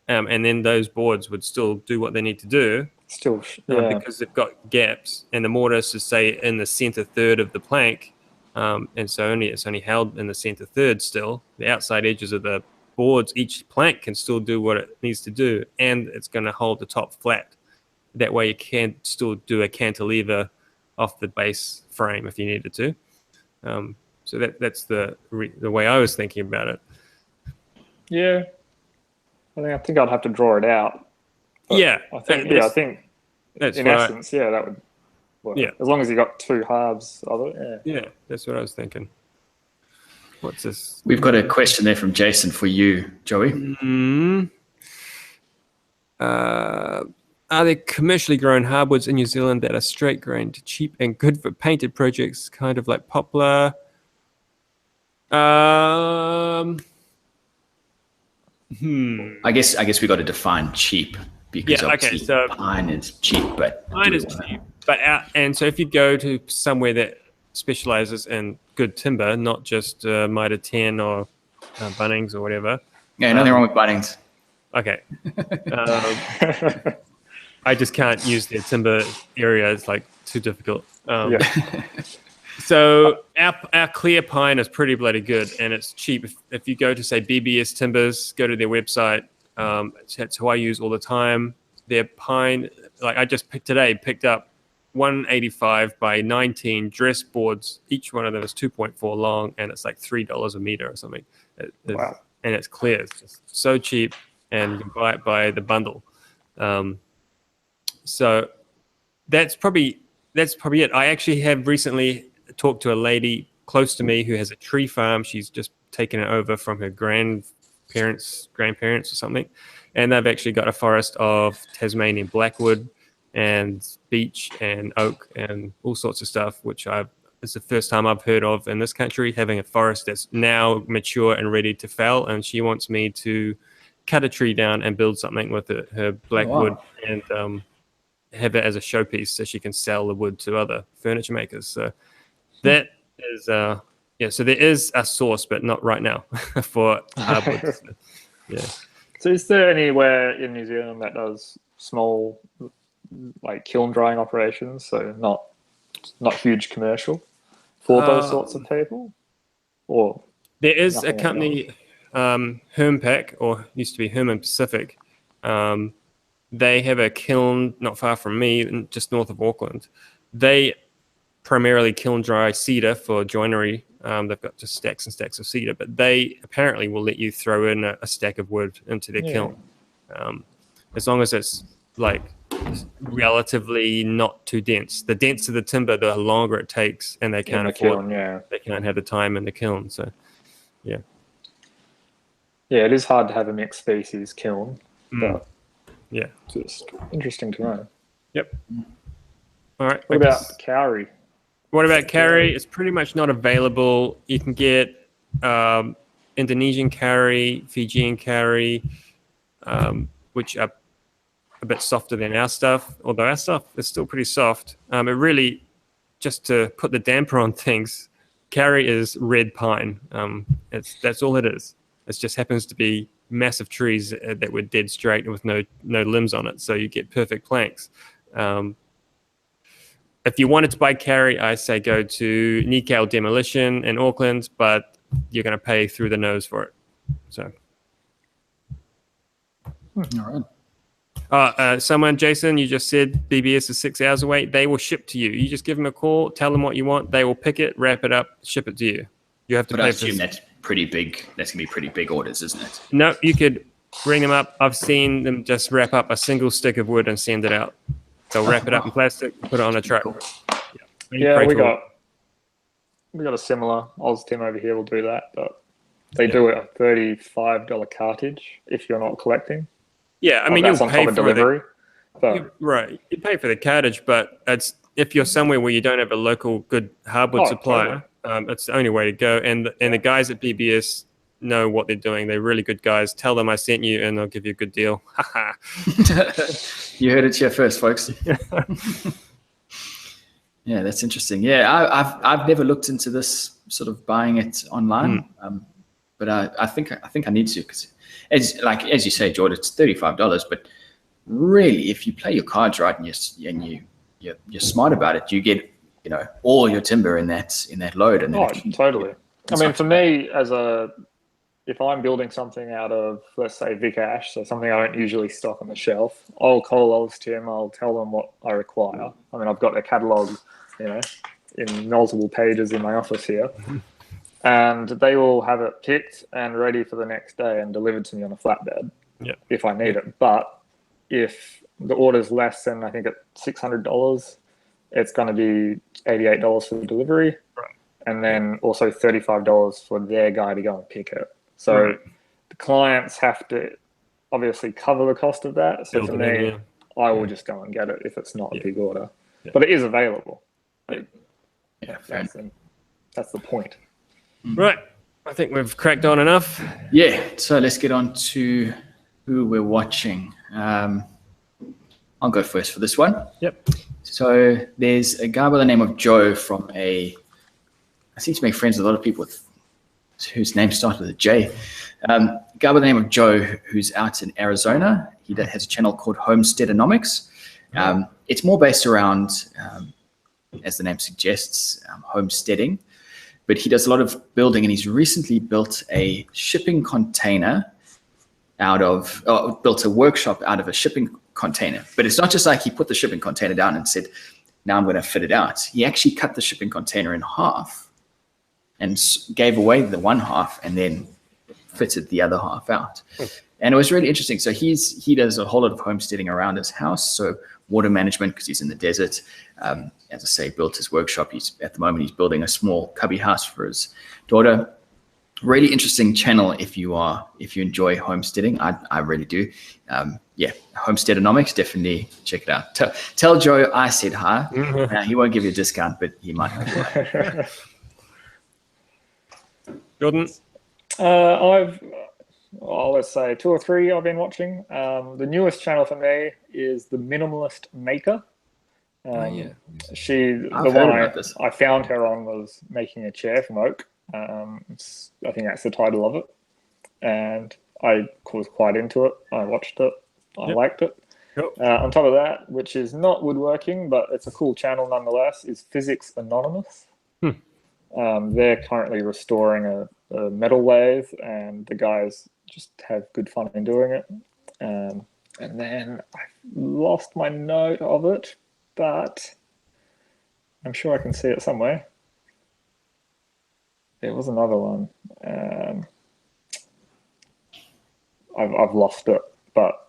And then those boards would still do what they need to do. Because they've got gaps, and the mortise is, say, in the center third of the plank, and so it's only held in the center third still. The outside edges of the boards, each plank can still do what it needs to do, and it's going to hold the top flat. That way you can still do a cantilever off the base frame if you needed to. So that's the way I was thinking about it. Yeah, I think I'd have to draw it out. Yeah, I think that's in essence, that would work. Yeah, as long as you got two halves of it. Yeah, that's what I was thinking. What's this? We've got a question there from Jason for you, Joey. Are there commercially grown hardwoods in New Zealand that are straight grained, cheap, and good for painted projects, kind of like poplar? I guess we got to define cheap, because so pine is cheap, but and so if you go to somewhere that specializes in good timber, not just Mitre 10 or Bunnings or whatever. Yeah, nothing wrong with Bunnings. Okay. I just can't use their timber area. It's like too difficult. So our clear pine is pretty bloody good, and it's cheap. If you go to, say, BBS Timbers, go to their website. That's who I use all the time. Their pine, like I just picked up 185 by 19 dress boards. Each one of them is 2.4 long, and it's like $3 a meter or something. Wow. And it's clear. It's just so cheap, and you can buy it by the bundle. So that's probably it. I actually have recently talked to a lady close to me who has a tree farm. She's just taken it over from her grandparents or something, and they've actually got a forest of Tasmanian blackwood and beech and oak and all sorts of stuff, which it's the first time I've heard of in this country, having a forest that's now mature and ready to fell. And she wants me to cut a tree down and build something with her blackwood. wow. And have it as a showpiece so she can sell the wood to other furniture makers. So that is, so there is a source, but not right now for hardwood. Yeah. So is there anywhere in New Zealand that does small, like kiln drying operations? So not huge commercial for those sorts of people? Or there is a company, Hermpac, or used to be Herman Pacific. They have a kiln not far from me, just north of Auckland. They primarily kiln dry cedar for joinery. They've got just stacks and stacks of cedar, but they apparently will let you throw in a stack of wood into their kiln, as long as it's like relatively not too dense. The denser the timber, the longer it takes, and they can't afford. They can't have the time in the kiln. So, yeah, it is hard to have a mixed species kiln, but yeah, just interesting to know. Yep. All right. What about Kauri? What about Kauri? It's pretty much not available. You can get Indonesian Kauri, Fijian Kauri, which are a bit softer than our stuff, although our stuff is still pretty soft. It really, just to put the damper on things, Kauri is red pine. That's all it is. It just happens to be massive trees that were dead straight with no limbs on it, so you get perfect planks. If you wanted to buy Kauri, I say go to Nikau Demolition in Auckland, but you're going to pay through the nose for it. So, All right. Someone, Jason, you just said BBS is 6 hours away. They will ship to you. You just give them a call, tell them what you want. They will pick it, wrap it up, ship it to you. You have to pay. I assume that's pretty big. That's gonna be pretty big orders, isn't it? No, you could ring them up. I've seen them just wrap up a single stick of wood and send it out. They'll wrap it up in plastic, put it on a truck. Cool. Yeah, we got a similar Oz Tim over here will do that, but they do a $35 cartage if you're not collecting. Yeah, I mean, that's you'll on pay top of for delivery. Right, you pay for the cartage, but if you're somewhere where you don't have a local good hardwood supplier, it's the only way to go. And the guys at BBS know what they're doing. They're really good guys. Tell them I sent you, and they'll give you a good deal. You heard it here first, folks. Yeah, that's interesting. Yeah, I've never looked into this sort of buying it online, but I think I need to, because as you say, George, it's $35. But really, if you play your cards right and you're smart about it, you get all your timber in that load. And totally. I mean, for me, if I'm building something out of, let's say, Vic Ash, so something I don't usually stock on the shelf, I'll call Oz Tim, I'll tell them what I require. I mean, I've got a catalogue, in multiple pages in my office here. And they will have it picked and ready for the next day and delivered to me on a flatbed if I need it. But if the order's less than, I think, at $600, it's going to be $88 for the delivery. Right. And then also $35 for their guy to go and pick it. So the clients have to obviously cover the cost of that. So for me, I will just go and get it if it's not a big order. Yeah. But it is available. That's the point. Right. I think we've cracked on enough. Yeah. So let's get on to who we're watching. I'll go first for this one. Yep. So there's a guy by the name of Joe I seem to make friends with a lot of people whose name starts with a J. A guy by the name of Joe who's out in Arizona. He has a channel called Homesteadonomics. It's more based around, as the name suggests, homesteading. But he does a lot of building, and he's recently built a shipping container built a workshop out of a shipping container. But it's not just like he put the shipping container down and said, now I'm going to fit it out. He actually cut the shipping container in half and gave away the one half and then fitted the other half out. And it was really interesting. So he does a whole lot of homesteading around his house. So water management, because he's in the desert. As I say, built his workshop. At the moment, he's building a small cubby house for his daughter. Really interesting channel if you enjoy homesteading. I really do. Homesteadonomics, definitely check it out. Tell Joe I said hi. He won't give you a discount, but he might. Jordan? Let's say 2 or 3 I've been watching. The newest channel for me is the Minimalist Maker. I found her on was making a chair from oak. I think that's the title of it, and I was quite into it. I watched it. I liked it. Yep. On top of that, which is not woodworking, but it's a cool channel nonetheless, is Physics Anonymous. They're currently restoring a metal lathe, and the guys just have good fun in doing it. And then I lost my note of it, but I'm sure I can see it somewhere. There was another one. I've lost it, but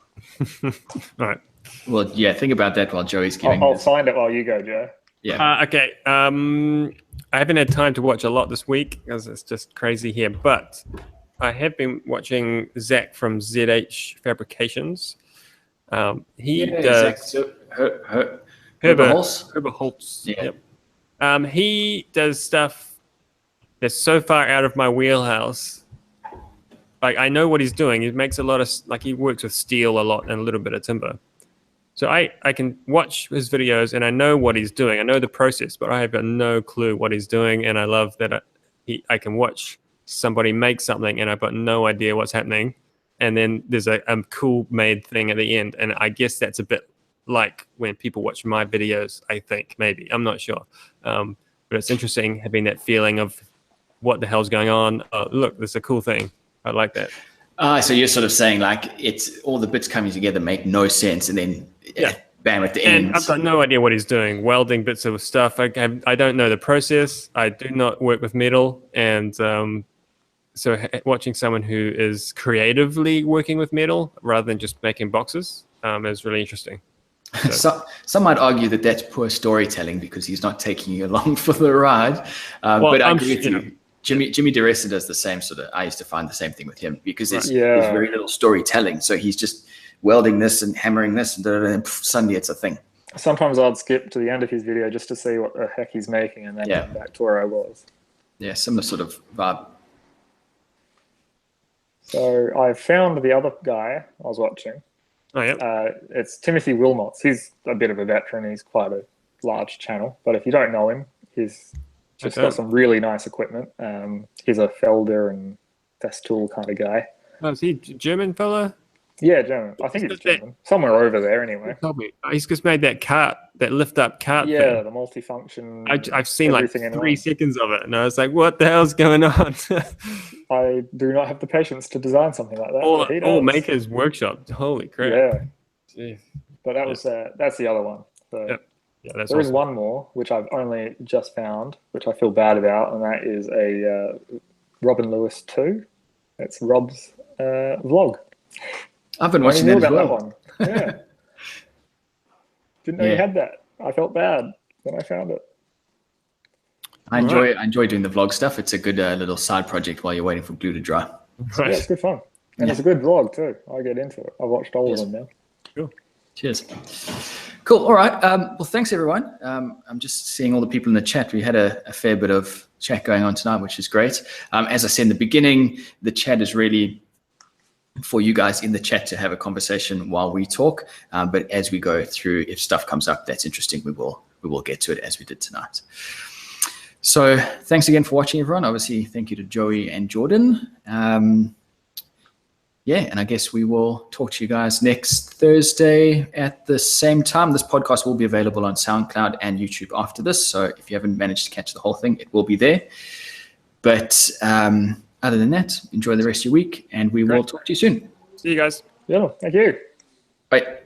all right. Well, yeah, think about that while Joey's giving. I'll find it while you go, Joe. Yeah. Okay. I haven't had time to watch a lot this week because it's just crazy here, but I have been watching Zach from ZH Fabrications. He does Herbert Holtz. Herbert Holtz. Yeah. Yep. He does stuff that's so far out of my wheelhouse. Like, I know what he's doing. He makes a lot of, like, he works with steel a lot and a little bit of timber. So I can watch his videos and I know what he's doing. I know the process, but I have got no clue what he's doing. And I love that I can watch somebody make something and I've got no idea what's happening. And then there's a cool made thing at the end. And I guess that's a bit like when people watch my videos, I think, maybe. I'm not sure. But it's interesting having that feeling of what the hell's going on. Oh, look, this is a cool thing. I like that. So you're sort of saying like it's all the bits coming together make no sense, and then bam at the end. And I've got no idea what he's doing. Welding bits of stuff. I don't know the process. I do not work with metal, and so watching someone who is creatively working with metal rather than just making boxes is really interesting. So, some might argue that that's poor storytelling because he's not taking you along for the ride. But I agree with you. Jimmy DeRessa does the same sort of. I used to find the same thing with him because there's very little storytelling. So he's just welding this and hammering this, and suddenly it's a thing. Sometimes I'd skip to the end of his video just to see what the heck he's making, and then come back to where I was. Yeah, similar sort of vibe. So I found the other guy I was watching. Oh yeah. It's Timothy Wilmots. He's a bit of a veteran. He's quite a large channel, but if you don't know him, he's just got some really nice equipment. He's a Felder and Stool kind of guy. Oh, is he German fella? Yeah, German. I think he's German. Somewhere over there, anyway. He told me. He's just made that cart, that lift-up cart thing. The multifunction. I've seen like 3 seconds of it, and I was like, "What the hell's going on?" I do not have the patience to design something like that. All Maker's Workshop. Holy crap! Yeah. Jeez. But that was that's the other one. So there is one more which I've only just found, which I feel bad about, and that is a Robin Lewis 2. It's Rob's vlog. I've been watching that as well. That one. Yeah. Didn't know you had that. I felt bad when I found it. I enjoy doing the vlog stuff. It's a good little side project while you're waiting for glue to dry. Right. Yeah, it's good fun. And it's a good vlog too. I get into it. I've watched all of them now. Cool. Cheers. Cool. All right. Well, thanks everyone. I'm just seeing all the people in the chat. We had a fair bit of chat going on tonight, which is great. As I said in the beginning, the chat is really for you guys in the chat to have a conversation while we talk. But as we go through, if stuff comes up that's interesting, we will get to it as we did tonight. So thanks again for watching, everyone. Obviously, thank you to Joey and Jordan. And I guess we will talk to you guys next Thursday at the same time. This podcast will be available on SoundCloud and YouTube after this. So if you haven't managed to catch the whole thing, it will be there. But other than that, enjoy the rest of your week, and we will talk to you soon. See you guys. Yeah, thank you. Bye.